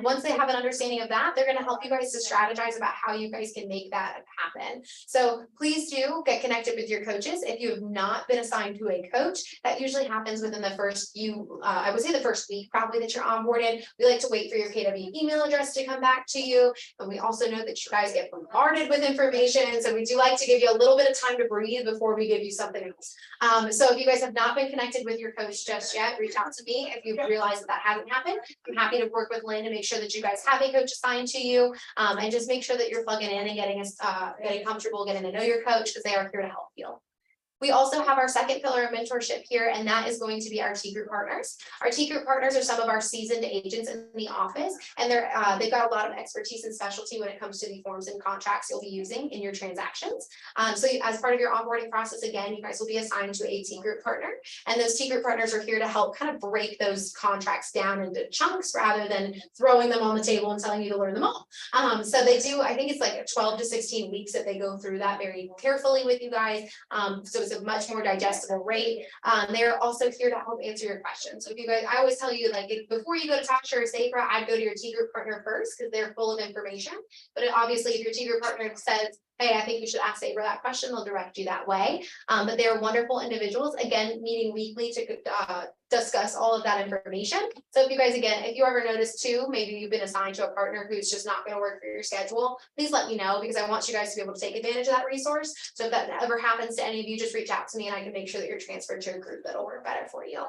Once they have an understanding of that, they're going to help you guys to strategize about how you guys can make that happen. So please do get connected with your coaches. If you have not been assigned to a coach, that usually happens within the first few, I would say the first week probably that you're onboarded. We like to wait for your KW email address to come back to you. And we also know that you guys get bombarded with information. So we do like to give you a little bit of time to breathe before we give you something else. So if you guys have not been connected with your coach just yet, reach out to me. If you realize that hasn't happened, I'm happy to work with Lynn to make sure that you guys have a coach assigned to you, and just make sure that you're plugging in and getting comfortable, getting to know your coach, because they are here to help you. We also have our second pillar of mentorship here, and that is going to be our T group partners. Our T group partners are some of our seasoned agents in the office, and they've got a lot of expertise and specialty when it comes to the forms and contracts you'll be using in your transactions. So as part of your onboarding process, again, you guys will be assigned to a T group partner, and those T group partners are here to help kind of break those contracts down into chunks rather than throwing them on the table and telling you to learn them all. So they do, I think it's like 12 to 16 weeks that they go through that very carefully with you guys. So it's a much more digestible rate. They're also here to help answer your questions. So if you guys, I always tell you, like, before you go to Tasha or Sabra, I'd go to your T group partner first because they're full of information. But obviously, if your T group partner says, hey, I think you should ask Saber that question, they'll direct you that way. But they're wonderful individuals, again, meeting weekly to discuss all of that information. So if you guys, again, if you ever notice too, maybe you've been assigned to a partner who's just not gonna work for your schedule, please let me know, because I want you guys to be able to take advantage of that resource. So if that ever happens to any of you, just reach out to me and I can make sure that you're transferred to a group that'll work better for you.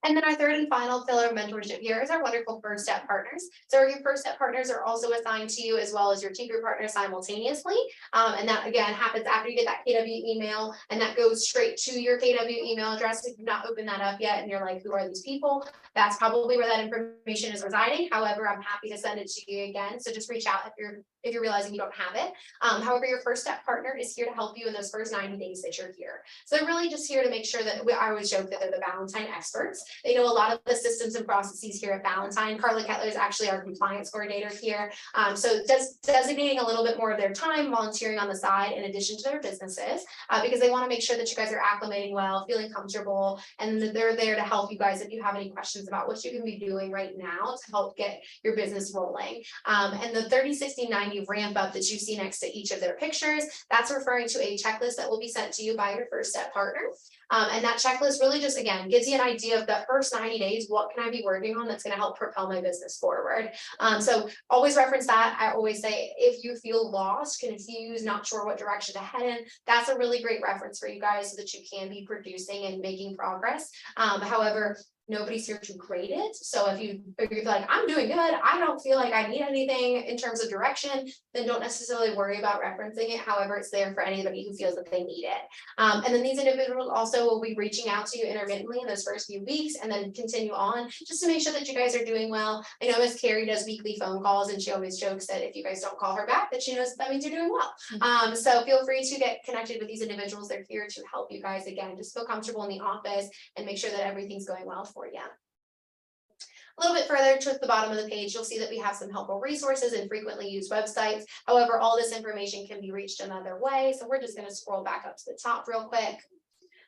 And then our third and final pillar of mentorship here is our wonderful first step partners. So your first step partners are also assigned to you as well as your T group partners simultaneously. And that again happens after you get that KW email, and that goes straight to your KW email address. If you've not opened that up yet and you're like, who are these people? That's probably where that information is residing. However, I'm happy to send it to you again. So just reach out if you're realizing you don't have it. However, your first step partner is here to help you in those first 90 days that you're here. So they're really just here to make sure that I always joke that they're the Valentine experts. They know a lot of the systems and processes here at Valentine. Carla Kettler is actually our compliance coordinator here. So designating a little bit more of their time volunteering on the side in addition to their businesses, because they want to make sure that you guys are acclimating well, feeling comfortable, and that they're there to help you guys if you have any questions about what you can be doing right now to help get your business rolling. And the 30, 60, 90 ramp up that you see next to each of their pictures, that's referring to a checklist that will be sent to you by your first step partner. And that checklist really just, again, gives you an idea of the first 90 days, what can I be working on that's going to help propel my business forward. So always reference that. I always say, if you feel lost, confused, not sure what direction to head in, that's a really great reference for you guys so that you can be producing and making progress. However, nobody's here to grade it. So if you feel like I'm doing good, I don't feel like I need anything in terms of direction, then don't necessarily worry about referencing it. However, it's there for anybody who feels that they need it. And then these individuals also will be reaching out to you intermittently in those first few weeks and then continue on just to make sure that you guys are doing well. I know Miss Carrie does weekly phone calls and she always jokes that if you guys don't call her back, that she knows that means you're doing well. So feel free to get connected with these individuals. They're here to help you guys, again, just feel comfortable in the office and make sure that everything's going well for you. A little bit further towards the bottom of the page, you'll see that we have some helpful resources and frequently used websites. However, all this information can be reached another way. So we're just going to scroll back up to the top real quick.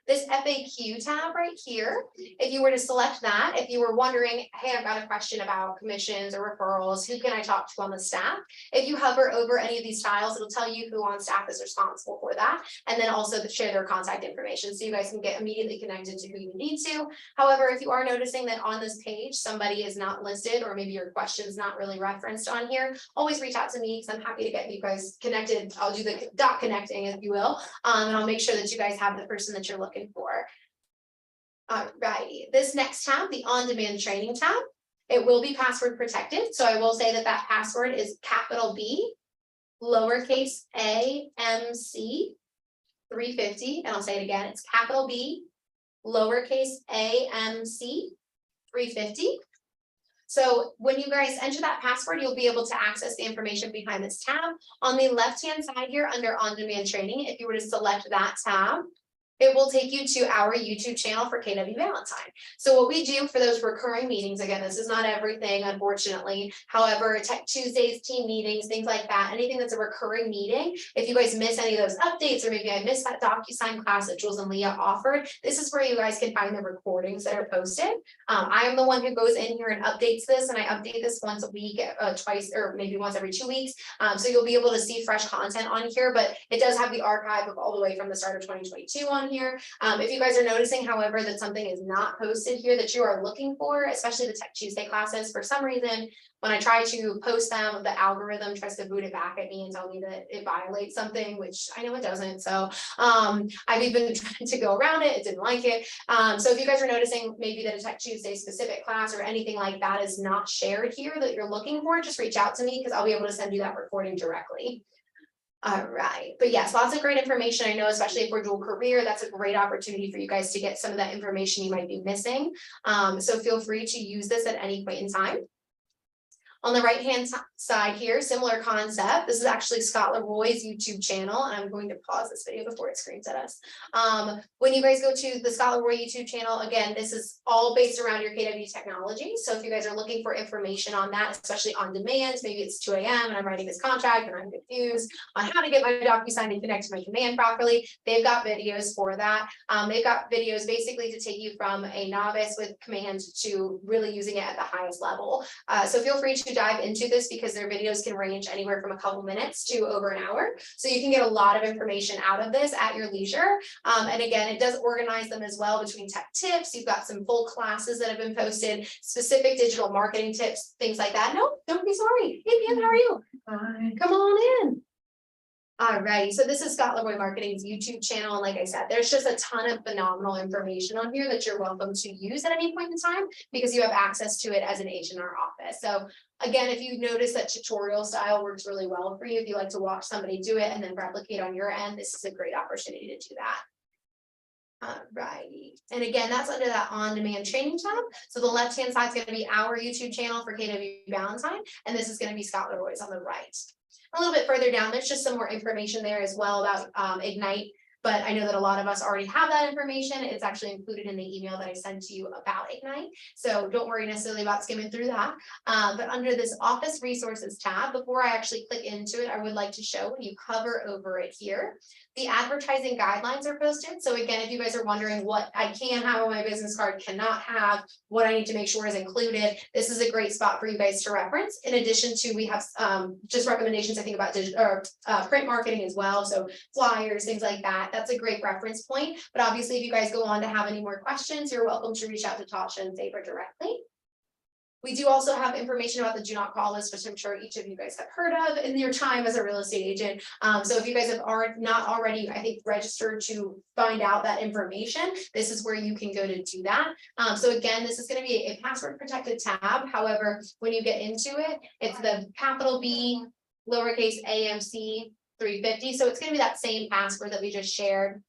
This FAQ tab right here, if you were to select that, if you were wondering, hey, I've got a question about commissions or referrals, who can I talk to on the staff? If you hover over any of these tiles, it'll tell you who on staff is responsible for that, and then also share their contact information so you guys can get immediately connected to who you need to. However, if you are noticing that on this page, somebody is not listed, or maybe your question is not really referenced on here, always reach out to me because I'm happy to get you guys connected. I'll do the dot connecting, if you will, and I'll make sure that you guys have the person that you're looking for. Alrighty, this next tab, the on-demand training tab, it will be password protected. So I will say that that password is capital B, lowercase a, MC 350. And I'll say it again, it's capital B, lowercase a, MC 350. So when you guys enter that password, you'll be able to access the information behind this tab. On the left-hand side here under on-demand training, if you were to select that tab, it will take you to our YouTube channel for KW Valentine. So what we do for those recurring meetings, again, this is not everything, unfortunately. However, Tech Tuesdays, team meetings, things like that, anything that's a recurring meeting, if you guys miss any of those updates, or maybe I missed that DocuSign class that Jules and Leah offered, this is where you guys can find the recordings that are posted. I am the one who goes in here and updates this, and I update this once a week, twice, or maybe once every 2 weeks. So you'll be able to see fresh content on here, but it does have the archive of all the way from the start of 2022 on here. If you guys are noticing, however, that something is not posted here that you are looking for, especially the Tech Tuesday classes, for some reason, when I try to post them, the algorithm tries to boot it back at me and tell me that it violates something, which I know it doesn't. So I've even tried to go around it. It didn't like it. So if you guys are noticing maybe that a Tech Tuesday specific class or anything like that is not shared here that you're looking for, just reach out to me because I'll be able to send you that recording directly. All right, but yes, lots of great information. I know, especially if we're dual career, that's a great opportunity for you guys to get some of that information you might be missing. So feel free to use this at any point in time. On the right-hand side here, similar concept. This is actually Scott Leroy's YouTube channel, and I'm going to pause this video before it screams at us. When you guys go to the Scott Leroy YouTube channel, again, this is all based around your KW technology. So if you guys are looking for information on that, especially on demand, maybe it's 2 a.m. and I'm writing this contract and I'm confused on how to get my DocuSign and connect to my command properly, they've got videos for that. They've got videos basically to take you from a novice with command to really using it at the highest level. So feel free to to dive into this because their videos can range anywhere from a couple minutes to over an hour. So you can get a lot of information out of this at your leisure. And again, it does organize them as well between tech tips. You've got some full classes that have been posted, specific digital marketing tips, things like that. No, don't be sorry. Hey, Pam, how are you? Hi. Come on in. Alrighty, so this is Scott Leroy Marketing's YouTube channel, and like I said, there's just a ton of phenomenal information on here that you're welcome to use at any point in time because you have access to it as an agent in our office. So again, if you notice that tutorial style works really well for you, if you like to watch somebody do it and then replicate on your end, this is a great opportunity to do that. Alrighty, and again, that's under that on-demand training tab. So the left-hand side is going to be our YouTube channel for KWB Valentine, and this is going to be Scott Leroy's on the right. A little bit further down, there's just some more information there as well about Ignite, but I know that a lot of us already have that information. It's actually included in the email that I sent to you about Ignite, so don't worry necessarily about skimming through that. But under this Office Resources tab, before I actually click into it, I would like to show when you hover over it here, the advertising guidelines are posted. So again, if you guys are wondering what I can have on my business card, cannot have, what I need to make sure is included, this is a great spot for you guys to reference. In addition to, we have just recommendations, I think, about print marketing as well. So flyers, things like that. That's a great reference point. But obviously, if you guys go on to have any more questions, you're welcome to reach out to Tasha and Saber directly. We do also have information about the do not call list, which I'm sure each of you guys have heard of in your time as a real estate agent. So if you guys have not already, I think, registered to find out that information, this is where you can go to do that. So again, this is going to be a password protected tab. However, when you get into it, it's the capital B, lowercase AMC 350. So it's going to be that same password that we just shared.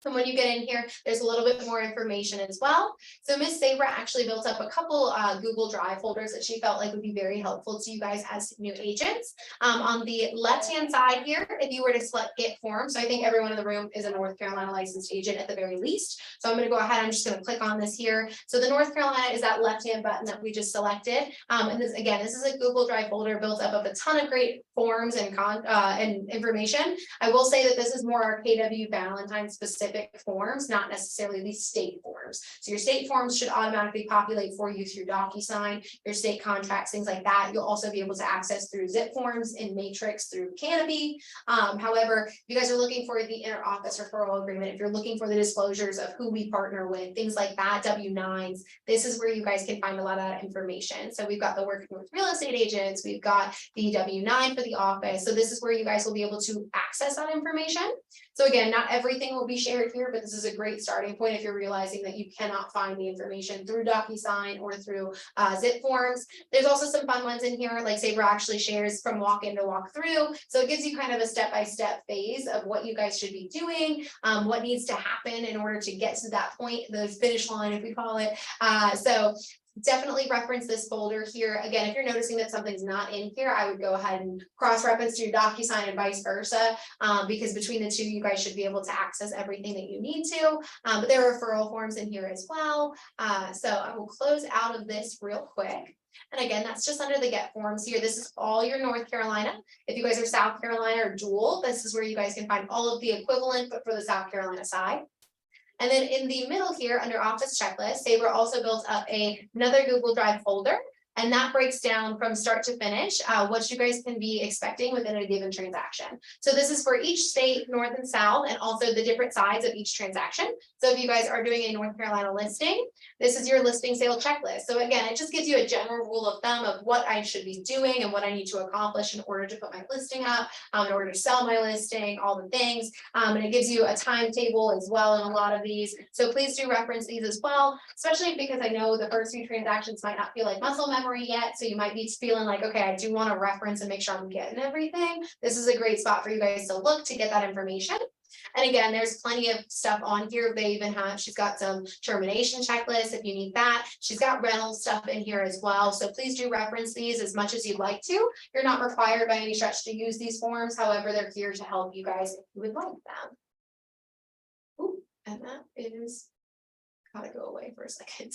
And when you get in here, there's a little bit more information as well. So Miss Sabra actually built up a couple Google Drive folders that she felt like would be very helpful to you guys as new agents. On the left-hand side here, if you were to select Get Forms, so I think everyone in the room is a North Carolina licensed agent at the very least. So I'm going to go ahead, I'm just going to click on this here. So the North Carolina is that left-hand button that we just selected. And this, again, this is a Google Drive folder built up of a ton of great forms and information. I will say that this is more our KW Valentine specific forms, not necessarily these state forms. So your state forms should automatically populate for you through DocuSign, your state contracts, things like that. You'll also be able to access through zip forms in Matrix through Canopy. However, if you guys are looking for the inter-office referral agreement, if you're looking for the disclosures of who we partner with, things like that, W-9s, this is where you guys can find a lot of that information. So we've got the working with real estate agents, we've got the W-9 for the office. So this is where you guys will be able to access that information. So again, not everything will be shared here, but this is a great starting point if you're realizing that you cannot find the information through DocuSign or through zip forms. There's also some fun ones in here, like Saber actually shares from walk-in to walk-through. So it gives you kind of a step-by-step phase of what you guys should be doing, what needs to happen in order to get to that point, the finish line, if we call it. So definitely reference this folder here. Again, if you're noticing that something's not in here, I would go ahead and cross-reference to your DocuSign and vice versa, because between the two, you guys should be able to access everything that you need to. But there are referral forms in here as well. So I will close out of this real quick. And again, that's just under the Get Forms here. This is all your North Carolina. If you guys are South Carolina or dual, this is where you guys can find all of the equivalent, but for the South Carolina side. And then in the middle here under Office Checklist, Sabre also built up another Google Drive folder. And that breaks down from start to finish what you guys can be expecting within a given transaction. So this is for each state, North and South, and also the different sides of each transaction. So if you guys are doing a North Carolina listing, this is your listing sale checklist. So again, it just gives you a general rule of thumb of what I should be doing and what I need to accomplish in order to put my listing up, in order to sell my listing, all the things. And it gives you a timetable as well in a lot of these. So please do reference these as well, especially because I know the first few transactions might not feel like muscle memory yet, so you might be feeling like, okay, I do want to reference and make sure I'm getting everything. This is a great spot for you guys to look to get that information. And again, there's plenty of stuff on here. They even have, she's got some termination checklists if you need that. She's got rental stuff in here as well. So please do reference these as much as you'd like to. You're not required by any stretch to use these forms. However, they're here to help you guys if you would like them. Ooh, and that is gotta go away for a second.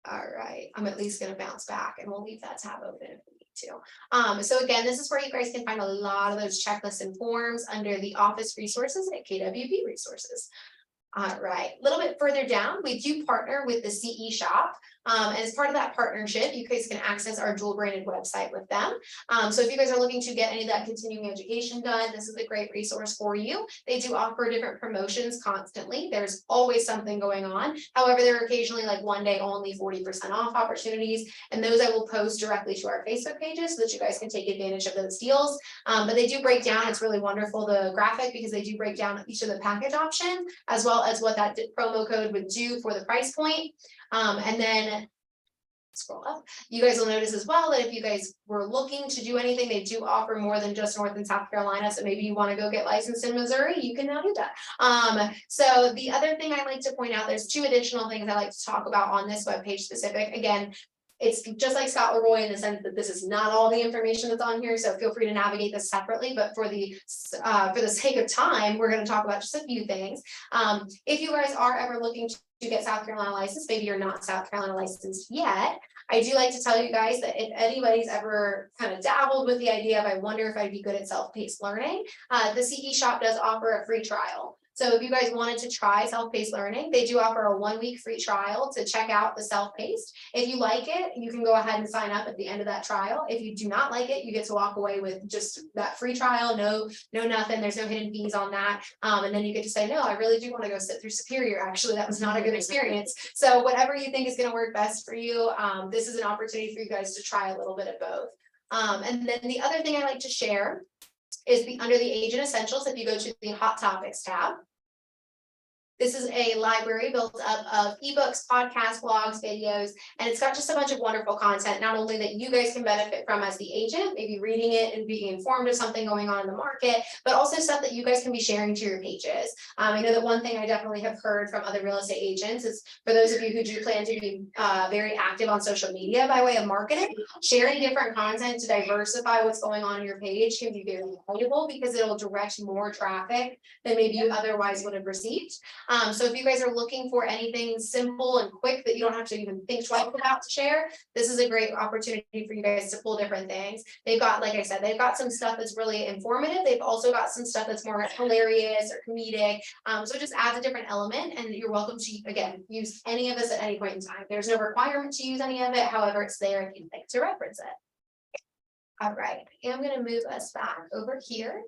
All right, I'm at least gonna bounce back and we'll leave that tab open if we need to. So again, this is where you guys can find a lot of those checklists and forms under the Office Resources at KWB Resources. All right, a little bit further down, we do partner with the CE shop. As part of that partnership, you guys can access our dual branded website with them. So if you guys are looking to get any of that continuing education done, this is a great resource for you. They do offer different promotions constantly. There's always something going on. However, there are occasionally like one day only 40% off opportunities. And those I will post directly to our Facebook pages so that you guys can take advantage of those deals. But they do break down, it's really wonderful, the graphic, because they do break down each of the package options, as well as what that promo code would do for the price point. And then scroll up, you guys will notice as well that if you guys were looking to do anything, they do offer more than just North and South Carolina. So maybe you want to go get licensed in Missouri, you can now do that. So the other thing I like to point out, there's 2 additional things I like to talk about on this webpage specific. Again, it's just like Scott Leroy in the sense that this is not all the information that's on here, so feel free to navigate this separately, but for the sake of time, we're going to talk about just a few things. If you guys are ever looking to get South Carolina licensed, maybe you're not South Carolina licensed yet, I do like to tell you guys that if anybody's ever kind of dabbled with the idea of I wonder if I'd be good at self-paced learning, the CE shop does offer a free trial. So if you guys wanted to try self-paced learning, they do offer a 1-week free trial to check out the self-paced. If you like it, you can go ahead and sign up at the end of that trial. If you do not like it, you get to walk away with just that free trial, no nothing, there's no hidden fees on that. And then you get to say, no, I really do want to go sit through Superior. Actually, that was not a good experience. So whatever you think is going to work best for you, this is an opportunity for you guys to try a little bit of both. And then the other thing I like to share is under the Agent Essentials, if you go to the Hot Topics tab. This is a library built up of ebooks, podcasts, blogs, videos, and it's got just a bunch of wonderful content, not only that you guys can benefit from as the agent, maybe reading it and being informed of something going on in the market, but also stuff that you guys can be sharing to your pages. I know that one thing I definitely have heard from other real estate agents is for those of you who do plan to be very active on social media by way of marketing, sharing different content to diversify what's going on in your page can be very valuable because it'll direct more traffic than maybe you otherwise would have received. So if you guys are looking for anything simple and quick that you don't have to even think twice about to share, this is a great opportunity for you guys to pull different things. They've got, like I said, they've got some stuff that's really informative. They've also got some stuff that's more hilarious or comedic. So it just adds a different element, and you're welcome to, again, use any of this at any point in time. There's no requirement to use any of it. However, it's there if you'd like to reference it. All right, I'm going to move us back over here.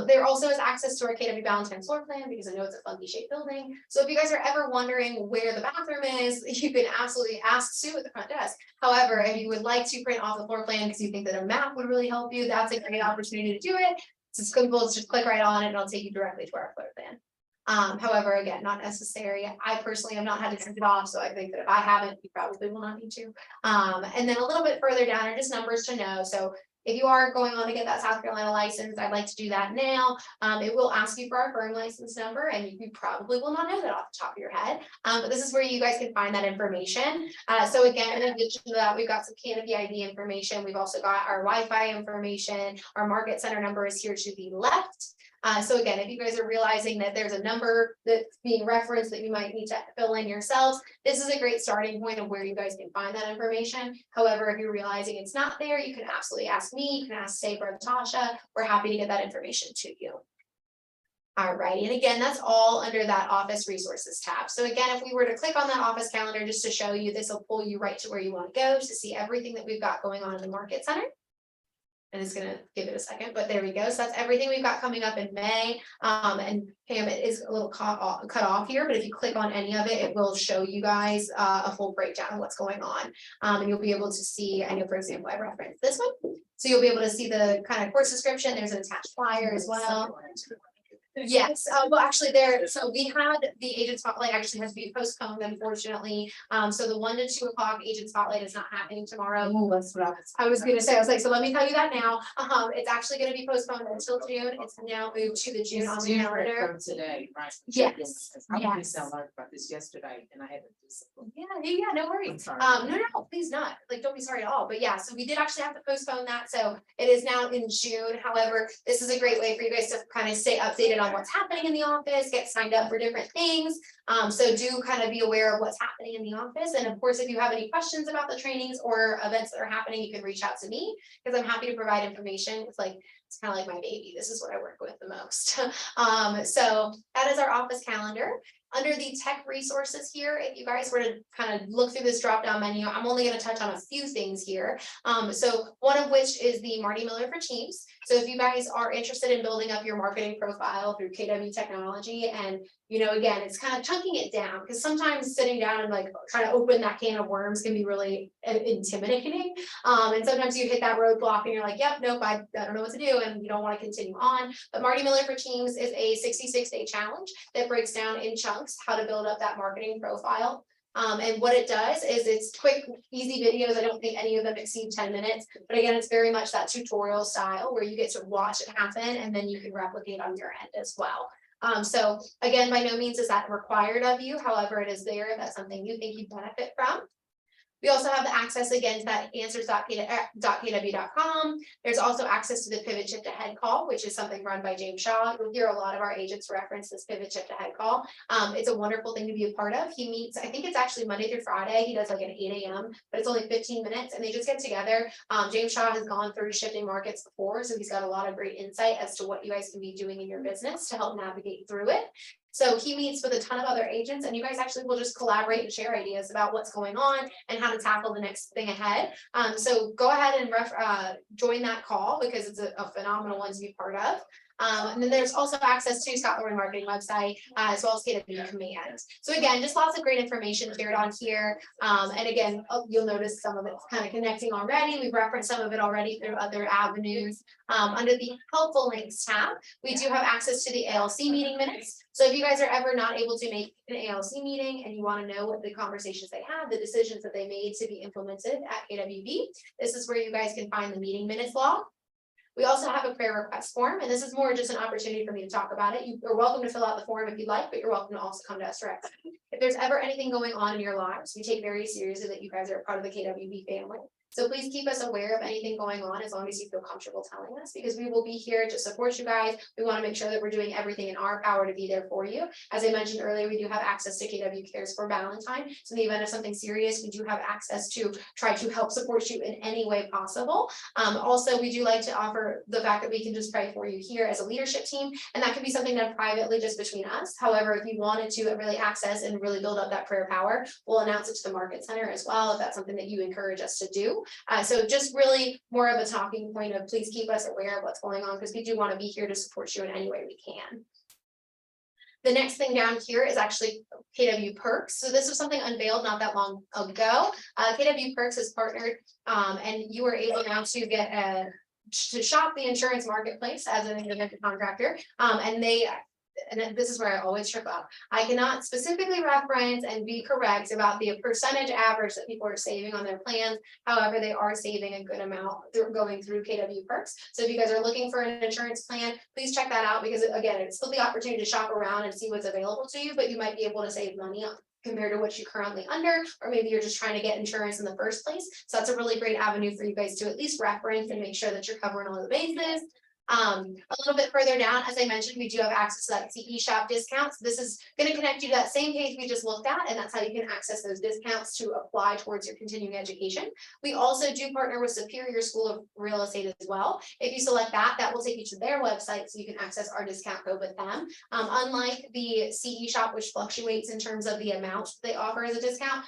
There also is access to our KWB Orientation floor plan because I know it's a funky shaped building. So if you guys are ever wondering where the bathroom is, you can absolutely ask Sue at the front desk. However, if you would like to print off the floor plan because you think that a map would really help you, that's a great opportunity to do it. It's as simple as just click right on it and it'll take you directly to our floor plan. However, again, not necessary. I personally have not had to print it off, so I think that if I haven't, you probably will not need to. And then a little bit further down are just numbers to know. So if you are going on to get that South Carolina license, I'd like to do that now. It will ask you for our firm license number, and you probably will not know that off the top of your head. But this is where you guys can find that information. So again, in addition to that, we've got some KWB ID information. We've also got our Wi-Fi information. Our market center number is here to the left. So again, if you guys are realizing that there's a number that's being referenced that you might need to fill in yourselves, this is a great starting point of where you guys can find that information. However, if you're realizing it's not there, you can absolutely ask me, you can ask Sabre or Natasha. We're happy to get that information to you. All right, and again, that's all under that office resources tab. So again, if we were to click on that office calendar just to show you, this will pull you right to where you want to go to see everything that we've got going on in the market center. And it's gonna give it a second, but there we go. So that's everything we've got coming up in May. And Pam, it is a little cut off here, but if you click on any of it, it will show you guys a full breakdown of what's going on. And you'll be able to see, I know, for example, I referenced this one. So you'll be able to see the kind of course description. There's an attached flyer as well. Yes, well, actually so we had the agent spotlight actually has to be postponed, unfortunately. So the 1 to 2 o'clock agent spotlight is not happening tomorrow. Oh, that's what I was gonna say, I was like, so let me tell you that now. It's actually gonna be postponed until June. It's now moved to the June on the calendar. From today, right? Yes, I wanted to yes. tell her about this yesterday and I had to do something. Yeah, no worries. I'm sorry. No, please not. Like, don't be sorry at all. But yeah, so we did actually have to postpone that. So it is now in June. However, this is a great way for you guys to kind of stay updated on what's happening in the office, get signed up for different things. So do kind of be aware of what's happening in the office. And of course, if you have any questions about the trainings or events that are happening, you can reach out to me because I'm happy to provide information. It's kind of like my baby. This is what I work with the most. So that's that is our office calendar. Under the tech resources here, if you guys were to kind of look through this drop down menu, I'm only going to touch on a few things here. So one of which is the Marty Miller for Teams. So if you guys are interested in building up your marketing profile through KW technology, and again, it's kind of chunking it down, because sometimes sitting down and like trying to open that can of worms can be really intimidating. And sometimes you hit that roadblock and you're like, yep, nope, I don't know what to do, and you don't want to continue on. But Marty Miller for Teams is a 66-day challenge that breaks down in chunks how to build up that marketing profile. And what it does is it's quick, easy videos. I don't think any of them exceed 10 minutes, but again, it's very much that tutorial style where you get to watch it happen and then you can replicate on your end as well. So again, by no means is that required of you. However, it is there if that's something you think you benefit from. We also have the access again to that answers.kw.com. There's also access to the pivot shift ahead call, which is something run by James Shaw. You'll hear a lot of our agents reference this pivot shift ahead call. It's a wonderful thing to be a part of. He meets, I think it's actually Monday through Friday. He does like an 8 a.m., but it's only 15 minutes and they just get together. James Shaw has gone through shifting markets before, so he's got a lot of great insight as to what you guys can be doing in your business to help navigate through it. So he meets with a ton of other agents, and you guys actually will just collaborate and share ideas about what's going on and how to tackle the next thing ahead. So go ahead and join that call, because it's a phenomenal one to be part of. And then there's also access to Scott Loring marketing website, as well as KW Command. So again, just lots of great information shared on here. And again, you'll notice some of it's kind of connecting already. We've referenced some of it already through other avenues. Under the helpful links tab, we do have access to the ALC meeting minutes. So if you guys are ever not able to make an ALC meeting and you want to know what the conversations they had, the decisions that they made to be implemented at KWB, this is where you guys can find the meeting minutes log. We also have a prayer request form, and this is more just an opportunity for me to talk about it. You are welcome to fill out the form if you'd like, but you're welcome to also come to us directly. If there's ever anything going on in your lives, we take very seriously that you guys are a part of the KWB family. So please keep us aware of anything going on as long as you feel comfortable telling us, because we will be here to support you guys. We want to make sure that we're doing everything in our power to be there for you. As I mentioned earlier, we do have access to KW Cares for Valentine. So in the event of something serious, we do have access to try to help support you in any way possible. Also, we do like to offer the fact that we can just pray for you here as a leadership team, and that can be something done privately just between us. However, if you wanted to really access and really build up that prayer power, we'll announce it to the market center as well, if that's something that you encourage us to do. So just really more of a talking point of please keep us aware of what's going on, because we do want to be here to support you in any way we can. The next thing down here is actually KW Perks. So this was something unveiled not that long ago. KW Perks has partnered, and you are able now to get to shop the insurance marketplace as an independent contractor. And this is where I always trip up. I cannot specifically reference and be correct about the percentage average that people are saving on their plans. However, they are saving a good amount through going through KW Perks. So if you guys are looking for an insurance plan, please check that out, because again, it's still the opportunity to shop around and see what's available to you, but you might be able to save money on compared to what you're currently under, or maybe you're just trying to get insurance in the first place. So that's a really great avenue for you guys to at least reference and make sure that you're covering all the bases. A little bit further down, as I mentioned, we do have access to that CE shop discounts. This is going to connect you to that same page we just looked at, and that's how you can access those discounts to apply towards your continuing education. We also do partner with Superior School of Real Estate as well. If you select that, that will take you to their website, so you can access our discount code with them. Unlike the CE shop, which fluctuates in terms of the amount they offer as a discount,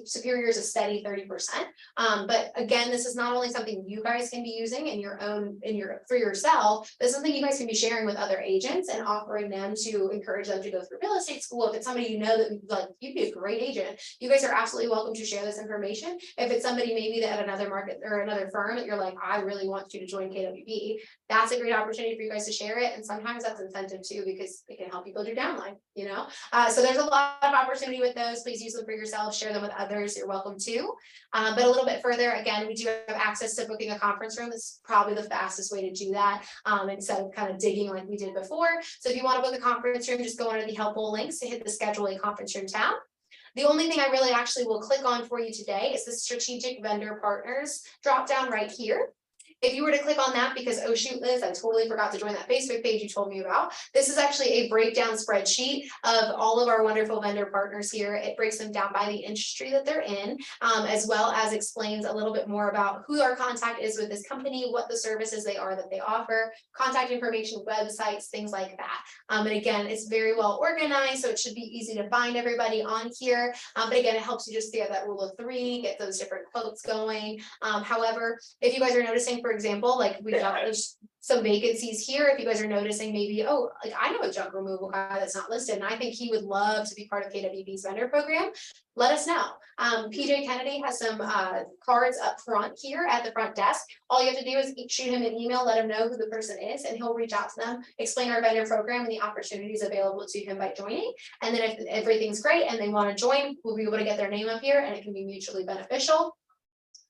Superior is a steady 30%. But again, this is not only something you guys can be using in your own for yourself, but something you guys can be sharing with other agents and offering them to encourage them to go through real estate school. If it's somebody you know that like you'd be a great agent, you guys are absolutely welcome to share this information. If it's somebody maybe that at another market or another firm that you're like, I really want you to join KWB, that's a great opportunity for you guys to share it. And sometimes that's incentive too, because it can help you build your downline, so there's a lot of opportunity with those. Please use them for yourself, share them with others. You're welcome to. But a little bit further, again, we do have access to booking a conference room. It's probably the fastest way to do that, instead of kind of digging like we did before. So if you want to book a conference room, just go under the helpful links to hit the schedule a conference room tab. The only thing I really actually will click on for you today is the strategic vendor partners drop down right here. If you were to click on that, because oh shoot, Liz, I totally forgot to join that Facebook page you told me about. This is actually a breakdown spreadsheet of all of our wonderful vendor partners here. It breaks them down by the industry that they're in, as well as explains a little bit more about who our contact is with this company, what the services they are that they offer, contact information, websites, things like that. And again, it's very well organized, so it should be easy to find everybody on here. But again, it helps you just figure that rule of three, get those different quotes going. However, if you guys are noticing, for example, like we've got some vacancies here, if you guys are noticing maybe, oh, like I know a junk removal guy that's not listed, and I think he would love to be part of KWB's vendor program, let us know. PJ Kennedy has some cards up front here at the front desk. All you have to do is shoot him an email, let him know who the person is, and he'll reach out to them, explain our vendor program and the opportunities available to him by joining. And then if everything's great and they want to join, we'll be able to get their name up here and it can be mutually beneficial.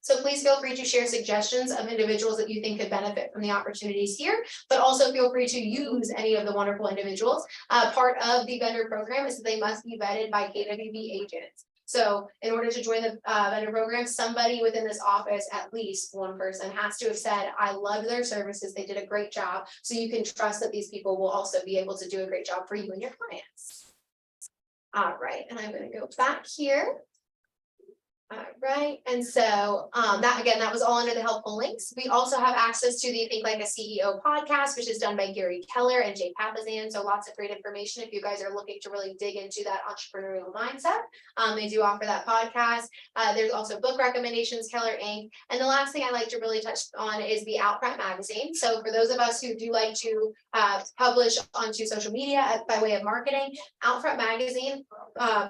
So please feel free to share suggestions of individuals that you think could benefit from the opportunities here, but also feel free to use any of the wonderful individuals. Part of the vendor program is that they must be vetted by KWB agents. So in order to join the vendor program, somebody within this office, at least one person, has to have said, I love their services, they did a great job. So you can trust that these people will also be able to do a great job for you and your clients. All right, and I'm going to go back here. All right, and so that was all under the helpful links. We also have access to the Think Like a CEO podcast, which is done by Gary Keller and Jay Papazan. So lots of great information if you guys are looking to really dig into that entrepreneurial mindset. They do offer that podcast. There's also book recommendations, Keller Inc. And the last thing I like to really touch on is the Outfront magazine. So for those of us who do like to publish onto social media by way of marketing, Outfront magazine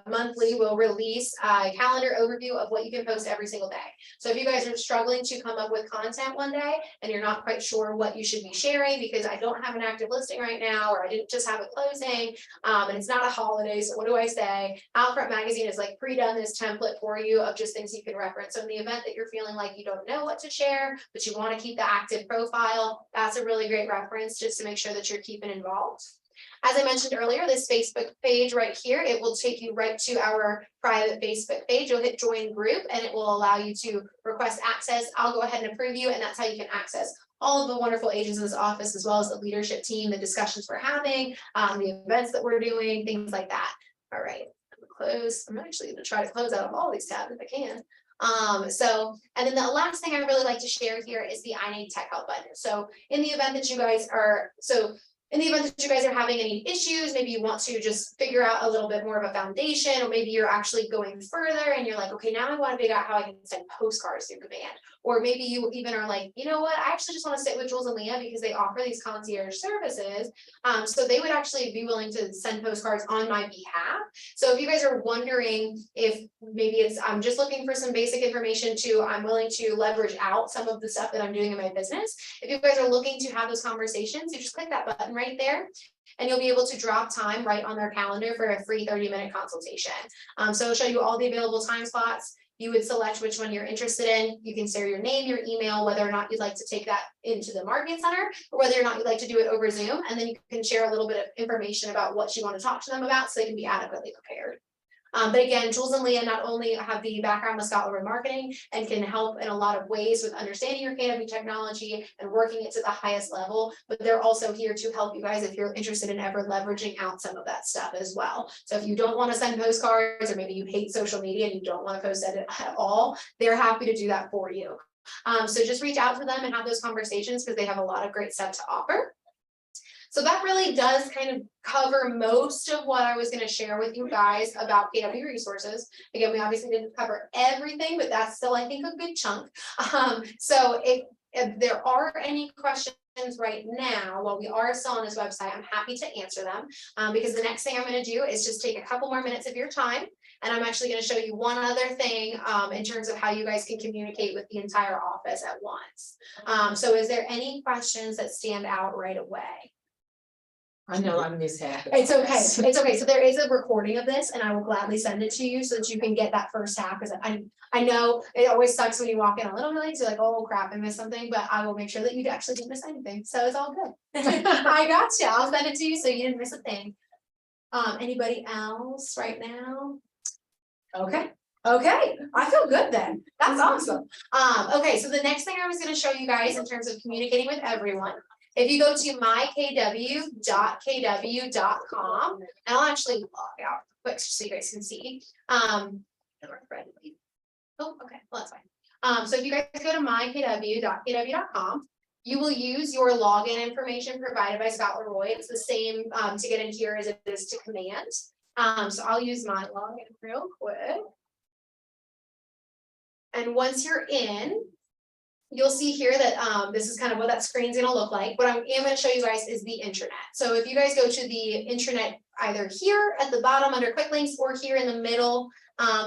monthly will release a calendar overview of what you can post every single day. So if you guys are struggling to come up with content one day and you're not quite sure what you should be sharing because I don't have an active listing right now, or I didn't just have a closing, and it's not a holiday, so what do I say? Outfront magazine is like pre-done this template for you of just things you can reference. So in the event that you're feeling like you don't know what to share, but you want to keep the active profile, that's a really great reference just to make sure that you're keeping involved. As I mentioned earlier, this Facebook page right here, it will take you right to our private Facebook page. You'll hit join group and it will allow you to request access. I'll go ahead and approve you, and that's how you can access all of the wonderful agents in this office, as well as the leadership team, the discussions we're having, the events that we're doing, things like that. All right, I'm actually going to try to close out of all these tabs if I can. And then the last thing I really like to share here is the I Need Tech Help button. So in the event that you guys are, having any issues, maybe you want to just figure out a little bit more of a foundation, or maybe you're actually going further and you're like, okay, now I want to figure out how I can send postcards through command. Or maybe you even are like, you know what, I actually just want to sit with Jules and Leah because they offer these concierge services. So they would actually be willing to send postcards on my behalf. So if you guys are wondering if maybe I'm just looking for some basic information to, I'm willing to leverage out some of the stuff that I'm doing in my business. If you guys are looking to have those conversations, you just click that button right there, and you'll be able to drop time right on their calendar for a free 30-minute consultation. So it'll show you all the available time slots. You would select which one you're interested in. You can share your name, your email, whether or not you'd like to take that into the marketing center, or whether or not you'd like to do it over Zoom. And then you can share a little bit of information about what you want to talk to them about so they can be adequately prepared. But again, Jules and Leah not only have the background with Scotland marketing and can help in a lot of ways with understanding your KW technology and working it to the highest level, but they're also here to help you guys if you're interested in ever leveraging out some of that stuff as well. So if you don't want to send postcards, or maybe you hate social media and you don't want to post it at all, they're happy to do that for you. So just reach out to them and have those conversations because they have a lot of great stuff to offer. So that really does kind of cover most of what I was going to share with you guys about KW resources. Again, we obviously didn't cover everything, but that's still, I think, a good chunk. So if there are any questions right now, while we are still on this website, I'm happy to answer them, because the next thing I'm going to do is just take a couple more minutes of your time. And I'm actually going to show you one other thing in terms of how you guys can communicate with the entire office at once. So is there any questions that stand out right away? I know I mishap. It's okay. It's okay. So there is a recording of this, and I will gladly send it to you so that you can get that first half. Because I know it always sucks when you walk in a little bit late. So you're like, oh crap, I missed something. But I will make sure that you actually didn't miss anything. So it's all good. I got you. I'll send it to you so you didn't miss a thing. Anybody else right now? Okay. Okay, I feel good then. That's awesome. Okay, so the next thing I was gonna show you guys in terms of communicating with everyone. If you go to mykw.kw.com, and I'll actually log out quick so you guys can see. Oh, okay, well, that's fine. So if you guys go to mykw.kw.com, you will use your login information provided by Scott Leroy. It's the same to get in here as it is to command. So I'll use my login real quick. And once you're in, you'll see here that this is kind of what that screen's gonna look like. What I am gonna show you guys is the intranet. So if you guys go to the intranet either here at the bottom under quick links or here in the middle,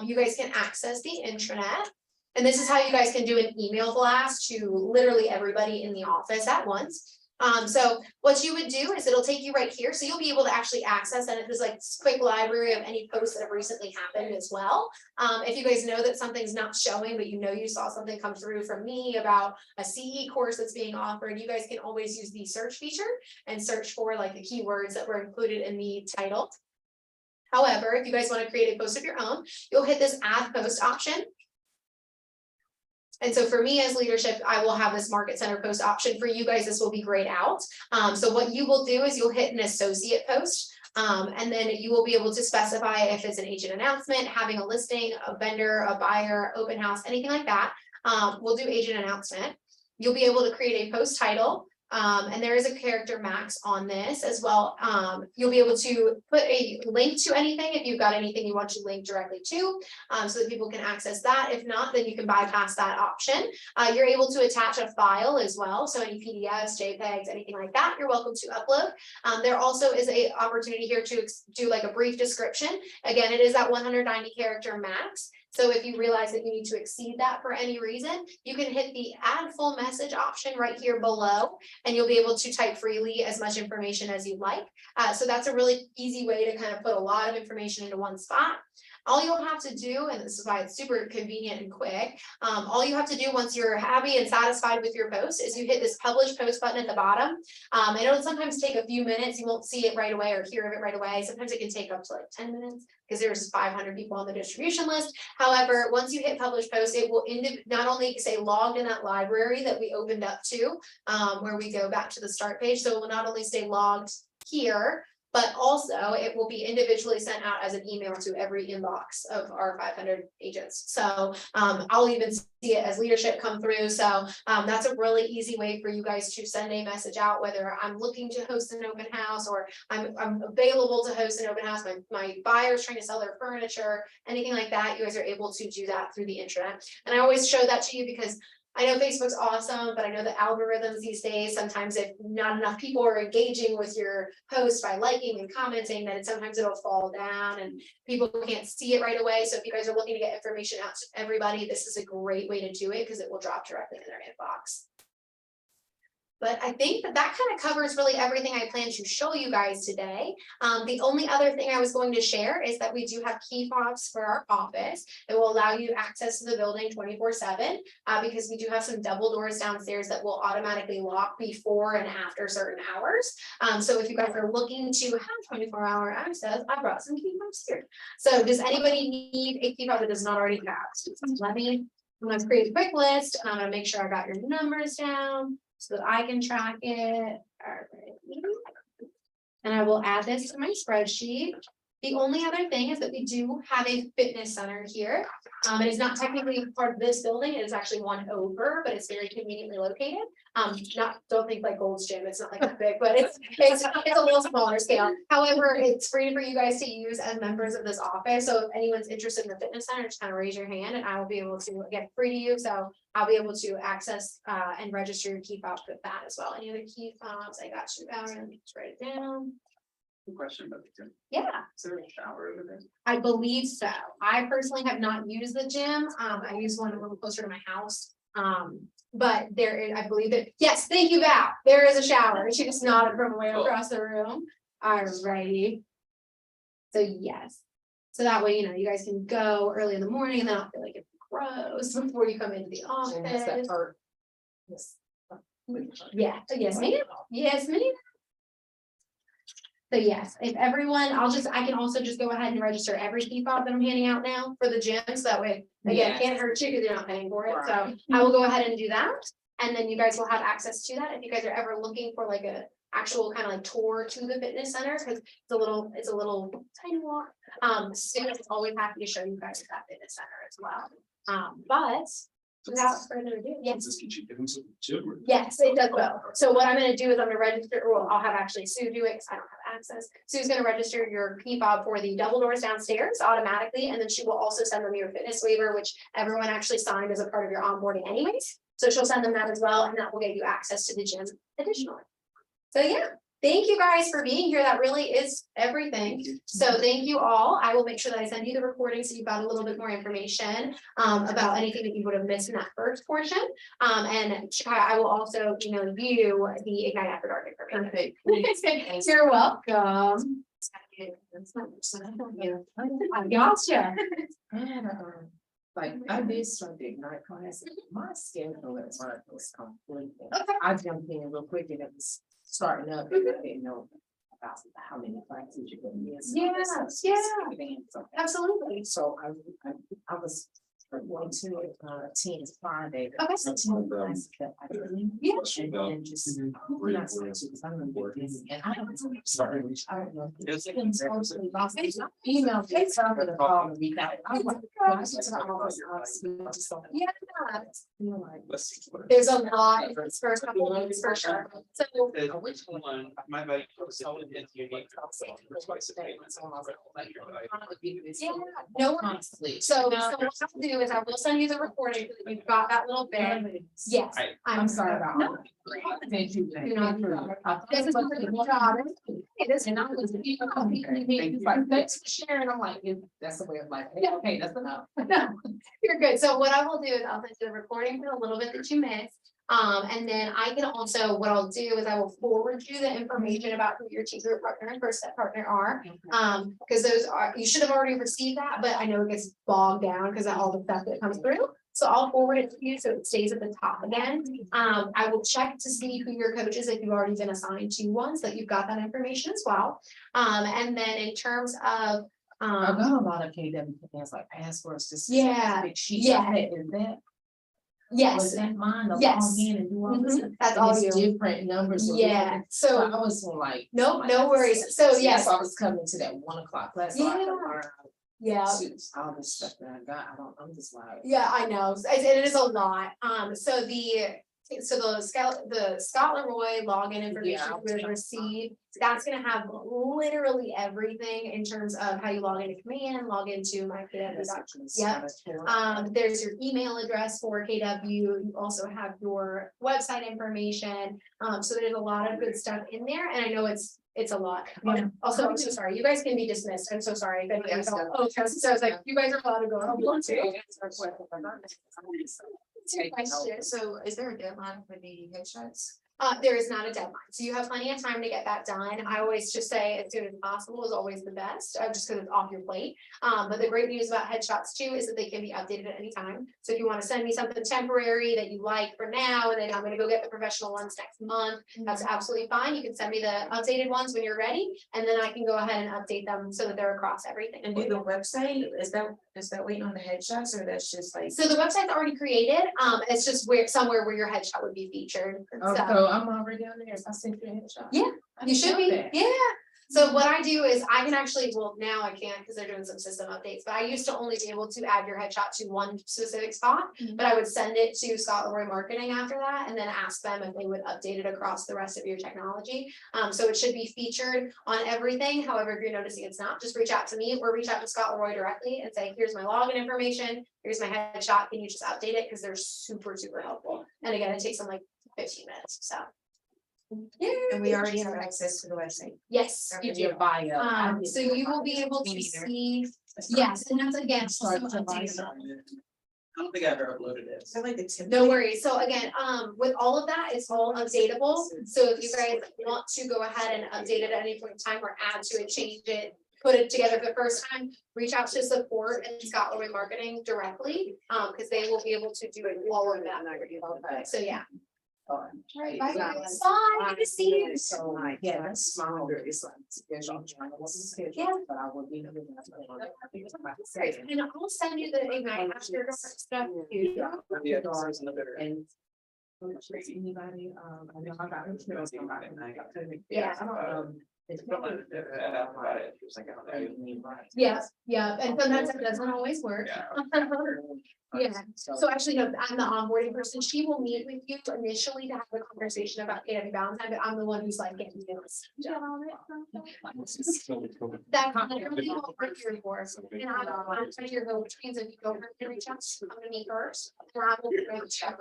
you guys can access the intranet. And this is how you guys can do an email blast to literally everybody in the office at once. So what you would do is it'll take you right here. So you'll be able to actually access, and it's like quick library of any posts that have recently happened as well. If you guys know that something's not showing, but you saw something come through from me about a CE course that's being offered, you guys can always use the search feature and search for like the keywords that were included in the title. However, if you guys want to create a post of your own, you'll hit this add post option. And so for me as leadership, I will have this market center post option. For you guys, this will be grayed out. So what you will do is you'll hit an associate post. And then you will be able to specify if it's an agent announcement, having a listing, a vendor, a buyer, open house, anything like that. We'll do agent announcement. You'll be able to create a post title. And there is a character max on this as well. You'll be able to put a link to anything if you've got anything you want to link directly to, so that people can access that. If not, then you can bypass that option. You're able to attach a file as well. So any PDFs, JPEGs, anything like that, you're welcome to upload. There also is a opportunity here to do like a brief description. Again, it is that 190 character max. So if you realize that you need to exceed that for any reason, you can hit the add full message option right here below, and you'll be able to type freely as much information as you like. So that's a really easy way to kind of put a lot of information into one spot. All you'll have to do, and this is why it's super convenient and quick, all you have to do once you're happy and satisfied with your post is you hit this publish post button at the bottom. And it'll sometimes take a few minutes. You won't see it right away or hear of it right away. Sometimes it can take up to like 10 minutes because there's 500 people on the distribution list. However, once you hit publish post, it will not only say logged in that library that we opened up to, where we go back to the start page. So it will not only stay logged here, but also it will be individually sent out as an email to every inbox of our 500 agents. So I'll even see it as leadership come through. So that's a really easy way for you guys to send a message out, whether I'm looking to host an open house or I'm available to host an open house, my buyer's trying to sell their furniture, anything like that. You guys are able to do that through the intranet. And I always show that to you because I know Facebook's awesome, but I know the algorithms these days, sometimes if not enough people are engaging with your post by liking and commenting, then sometimes it'll fall down and people can't see it right away. So if you guys are looking to get information out to everybody, this is a great way to do it because it will drop directly in their inbox. But I think that kind of covers really everything I plan to show you guys today. The only other thing I was going to share is that we do have key fobs for our office that will allow you access to the building 24/7 because we do have some double doors downstairs that will automatically lock before and after certain hours. So if you guys are looking to have 24-hour access, I brought some key fobs here. So does anybody need a key fob that does not already have? I'm going to create a quick list. I'm going to make sure I got your numbers down so that I can track it. All right. And I will add this to my spreadsheet. The only other thing is that we do have a fitness center here. It is not technically part of this building. It is actually one over, but it's very conveniently located. Don't think like Gold's Gym. It's not like that big, but it's a little smaller scale. However, it's free for you guys to use as members of this office. So if anyone's interested in the fitness center, just kind of raise your hand and I will be able to get free to you. So I'll be able to access and register your key fobs with that as well. Any other key fobs? I got you, Aaron. Let me just write it down. Question about the gym. Yeah. Is there a shower over there? I believe so. I personally have not used the gym. I use one a little closer to my house. But there is, I believe that, yes, thank you, Val. There is a shower. She just nodded from way across the room. Alrighty. So yes. So that way, you guys can go early in the morning and then I'll feel like it's gross before you come into the office. Yes. Yeah, yes, ma'am. Yes, ma'am. So yes, if everyone, I can also just go ahead and register every key fob that I'm handing out now for the gym, so that way, again, Yes. can't hurt you because you're not paying for it, so Right. I will go ahead and do that. And then you guys will have access to that if you guys are ever looking for like a actual kind of like tour to the fitness center, because it's a little tiny walk. Students is always happy to show you guys that fitness center as well. But without further ado, yes. Just get you given some children. Yes, it does both. So what I'm gonna do is I'm gonna register, well, I'll have actually Sue do it, because I don't have access. Sue's gonna register your key fob for the double doors downstairs automatically, and then she will also send them your fitness waiver, which everyone actually signed as a part of your onboarding anyways. So she'll send them that as well, and that will give you access to the gym additionally. So yeah, thank you guys for being here. That really is everything. So thank you all. I will make sure that I send you the recording so you've got a little bit more information about anything that you would have missed in that first portion. And I will also email you the Ignite After Dark information. Perfect. You're welcome. I gotcha. And, like, I did start the Ignite class, my schedule at work was complete. Okay. I jumped in real quick and it was starting up, and I didn't know about how many classes you're gonna miss. Absolutely. So I was going to attend Friday. Okay. Attend the classes that I didn't. Yeah. And then just. Not so much, because I'm gonna be busy, and I don't know. Email, they tell me to call and reach out. I'm like, well, I should tell all this, I just don't Yeah, feel like. there's a lot in this first couple of weeks for sure. So Which one, my value is unique. yeah, no worries. So what I'll do is I will send you the recording so that you've got that little bit. Yes, I'm sorry about. No. Thank you. You're not- This is what the job is. It is, and I was, Like, thanks for sharing. I'm like, that's the way of life. Yeah. Okay, that's enough. no, you're good. So what I will do is I'll send you the recording for a little bit that you missed. And then I can also, what I'll do is I will forward you the information about who your teacher partner and first step partner are. Because those are, you should have already received that, but I know it gets bogged down because of all the stuff that comes through. So I'll forward it to you so it stays at the top again. I will check to see who your coach is if you've already been assigned to one, so that you've got that information as well. And then in terms of, I got a lot of KWB things like passwords, just. Yeah, Big sheets. yeah. Is that, yes, was that mine? to Yes. log in and do all this? Mhm, that's And all it's you. Different numbers. or Yeah, whatever. So I so, was like. no worries. So yes, I was coming to that 1 o'clock class. So I Yeah. can learn yeah. all this stuff that I got. I'm just like. Yeah, I know. It is a lot. So the Scott Leroy login information Yeah. we receive, that's gonna have literally everything in terms of how you log into command, log into my KW. Yep. There's your email address for KW. You also have your website information. So there's a lot of good stuff in there, and I know it's a lot. Yeah. Also, I'm so sorry. You guys can be dismissed. I'm so sorry. if anybody Yes, felt- no. Oh, so I was like, you guys are allowed to go. I don't want to. Question. So is there a deadline for the headshots? There is not a deadline, so you have plenty of time to get that done. I always just say as soon as possible is always the best, just because it's off your plate. But the great news about headshots too is that they can be updated at any time. So if you want to send me something temporary that you like for now, and then I'm gonna go get the professional ones next month, that's absolutely fine. You can send me the updated ones when you're ready, and then I can go ahead and update them so that they're across everything. And do the website, is that waiting on the headshots, or that's just like? So the website's already created, it's just somewhere where your headshot would be featured. Oh, So so I'm already on there. I sent you a headshot. Yeah, I you didn't should know be, that. yeah. So what I do is I can actually, well, now I can't because they're doing some system updates, but I used to only be able to add your headshot to one specific spot. But I would send it to Scott Leroy Marketing after that and then ask them if they would update it across the rest of your technology. So it should be featured on everything. However, if you're noticing it's not, just reach out to me or reach out to Scott Leroy directly and say, here's my login information, here's my headshot, can you just update it? Because they're super, super helpful. And again, it takes them like 15 minutes, so. Yeah. And we already have access to the website. Yes, you do. Your bio. So you will be able Me to neither. see, yes, and that's again. Start also to buy updated. I don't think I've ever uploaded it. I like the tip. No worries. So again, with all of that, it's all updatable. So if you guys want to go ahead and update it at any point in time or add to it, change it, put it together for the first time, reach out to support and Scott Leroy Marketing directly, because they will be able to do it all of that. So yeah. Right, bye guys. Bye, good to see you. So like, yeah, that's small, it's like. Schedule, Yeah. but I will be. Great, and I'll send you the ignite after stuff too. Yeah, doors in the bitter. And. Anybody, I know I got. Yeah. It's About it, it was like, oh, Yeah, and sometimes it doesn't always work. Yeah. Yeah, so actually, no, I'm the onboarding person. She will meet with you initially to have a conversation about KW Valentine, but I'm the one who's like getting you. That really what we're here for. And I'm trying to go, which means if you go and reach out, come to me first. Or I will go check.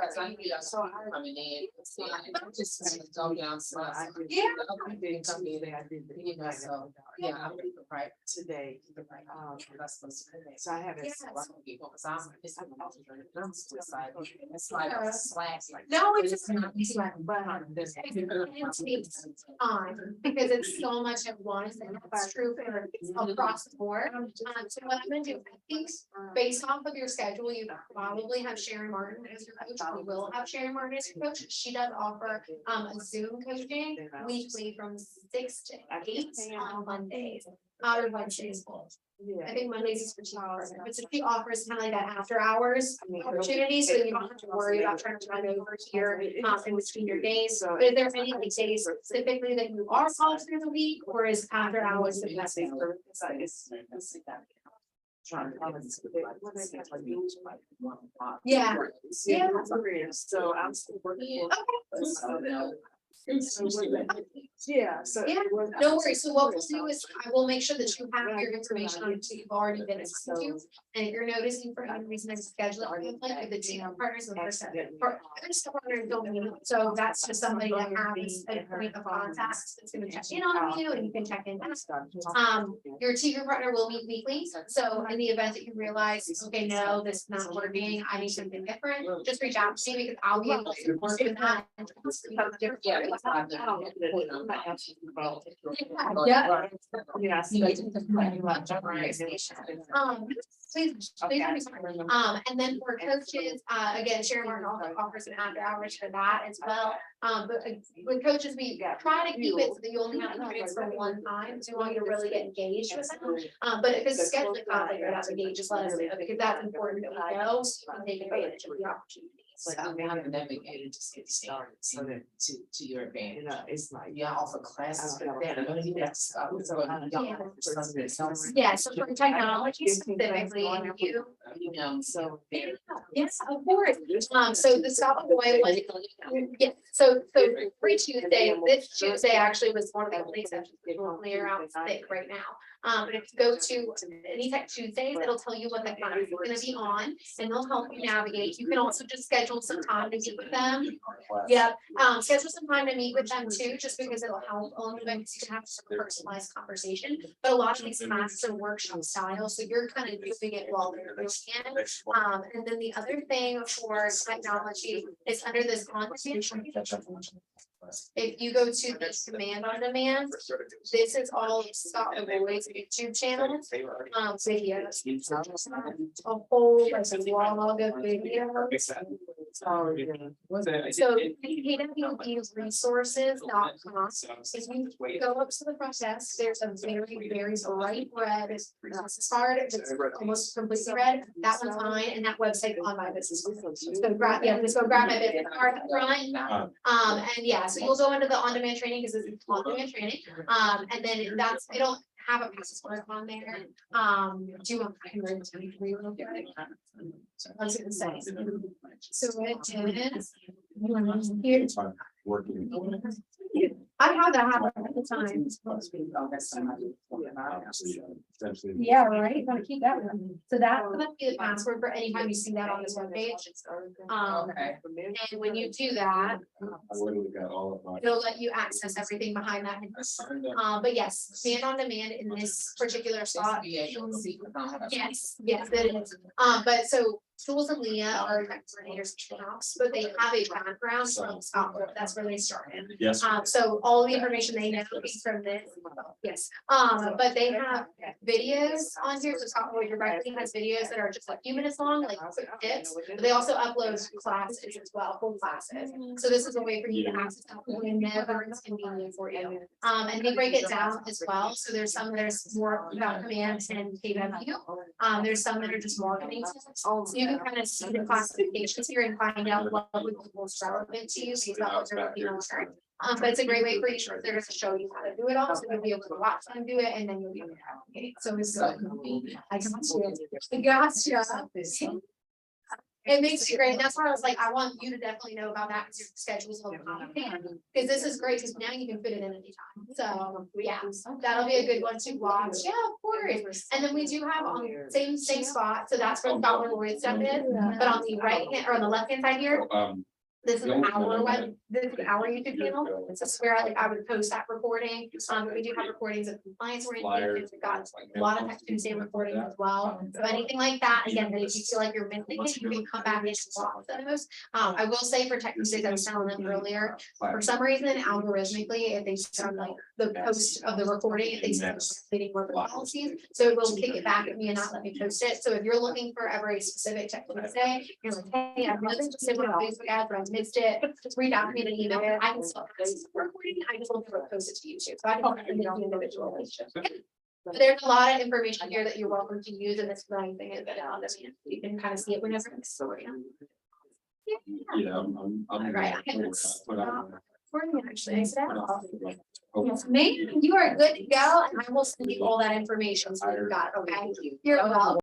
So I coming in, it's like, I just go down, so I. Yeah. Didn't come in, I did, you know, so, yeah, I'm leaving right today. that's supposed to be. So I haven't. Yes. Because I'm it's like a slash, like. No, it's It's just not, it's like, but there's. on because it's so much at once and that's true for across the board. So what I'm gonna do, I think based off of your schedule, you probably have Sharon Martin as your coach, or will have Sharon Martin as your coach. She does offer a Zoom coaching weekly from 6 to 8 on Mondays, or Wednesdays. I think Mondays is for 2 hours, but so she offers kind of like that after hours opportunity, so you don't have to worry about trying to run over here in between your days. But is there any like days specifically that you are off through the week, or is after hours the best? Yeah. Yeah. So I'm still working. Okay. Yeah, so. Yeah, no worries. So what we'll do is I will make sure that you have your information on it, so you've already been assigned to. And if you're noticing for any reason to schedule it, you can with the team partners and person. Partners don't meet, so that's just somebody that has a point of contact that's gonna check in on you and you can check in. Your team partner will meet weekly, so in the event that you realize, okay, no, this is not working, I need something different, just reach out to me because I'll be able to work with that. Yeah. Please, and then for coaches, again, Sharon Martin also offers an after hours for that as well. But with coaches, we try to keep it so that you only have experience for one time, so we want you to really get engaged with them. But if it's scheduling conflict or that's engaged, just let us know, because that's important that we know, so we can take advantage of the opportunity. Like I'm having to navigate and just get started, so that to your advantage. It's like, yeah, I offer classes for that, I'm gonna do that stuff. So Yeah, so for technology specifically, so. yes, of course. So the Scott Boy was, yeah, so free Tuesday, this Tuesday actually was one of the only sessions currently around thick right now. But if you go to any Tech Tuesdays, it'll tell you what the class is gonna be on, and they'll help you navigate. You can also just schedule some time to meet with them. Yep, schedule some time to meet with them too, just because it'll help a little bit, because you can have some personalized conversation. But a lot of these classes are workshop style, so you're kind of doing it while they're doing it. And then the other thing for technology is under this on-demand training. If you go to the command on demand, this is all of Scott Boyd's YouTube channel, videos. A whole like a log of videos. So KWB resources.com. If you go up to the front desk, there's a very bright red card that's almost completely red. That one's mine, and that website on my business. Just go grab, just go grab my business card up front. And yeah, so you'll go into the on-demand training because it's on-demand training. And then it'll have a password on there. Do you want? I was gonna say. So it is. Here. I have that happen at the time. Yeah, right, gotta keep that one. So that's gonna be the password for anytime you see that on this webpage. And when you do that, it'll let you access everything behind that. But yes, stand on demand in this particular spot. Yes, it is. But so Jules and Leah are coordinators in house, but they have a background from Scotland. That's where they started. Yes. So all the information they know is from this. Yes, but they have videos on here. So Scotland directly has videos that are just like a few minutes long, like quick tips. But they also upload classes as well, full classes. So this is a way for you to access them whenever it's convenient for you. And they break it down as well. So there's some that are more about command and KW. There's some that are just marketing. So you can kind of see the classifications here and find out what would be most relevant to you based on what you're looking on. But it's a great way for each of them to show you how to do it all, so you'll be able to watch them do it, and then you'll be able to navigate. So it's I gotcha. It makes it great. And that's why I was like, I want you to definitely know about that because your schedule's a little complicated. Because this is great because now you can fit it in any time. So yeah, that'll be a good one to watch. Yeah, of course. And then we do have on same spot. So that's where Scotland Lloyd stuff is. But on the right hand or on the left hand side here, this is our YouTube channel. This is where I would post that recording. We do have recordings of compliance orientation. We've got a lot of Tech Tuesday recordings as well. So anything like that, again, that if you feel like you're missing it, you can come back and watch those. I will say for Tech Tuesdays, I was telling them earlier, for some reason, algorithmically, if they start like the post of the recording, if they start leading more policies, so it will kick it back at me and not let me post it. So if you're looking for a very specific Tech Tuesday, you're like, hey, I've noticed this on Facebook ads, but I missed it. Just read out to me in an email. I can still access the recording. I just won't be able to post it to YouTube. So I can send it on individual. But there's a lot of information here that you're welcome to use, and this main thing is that you can kind of see it whenever it's story. Yeah, I'm. Right. I can stop recording actually. I said, yes, maybe you are good to go, and I will send you all that information so you got it. Okay. You're welcome.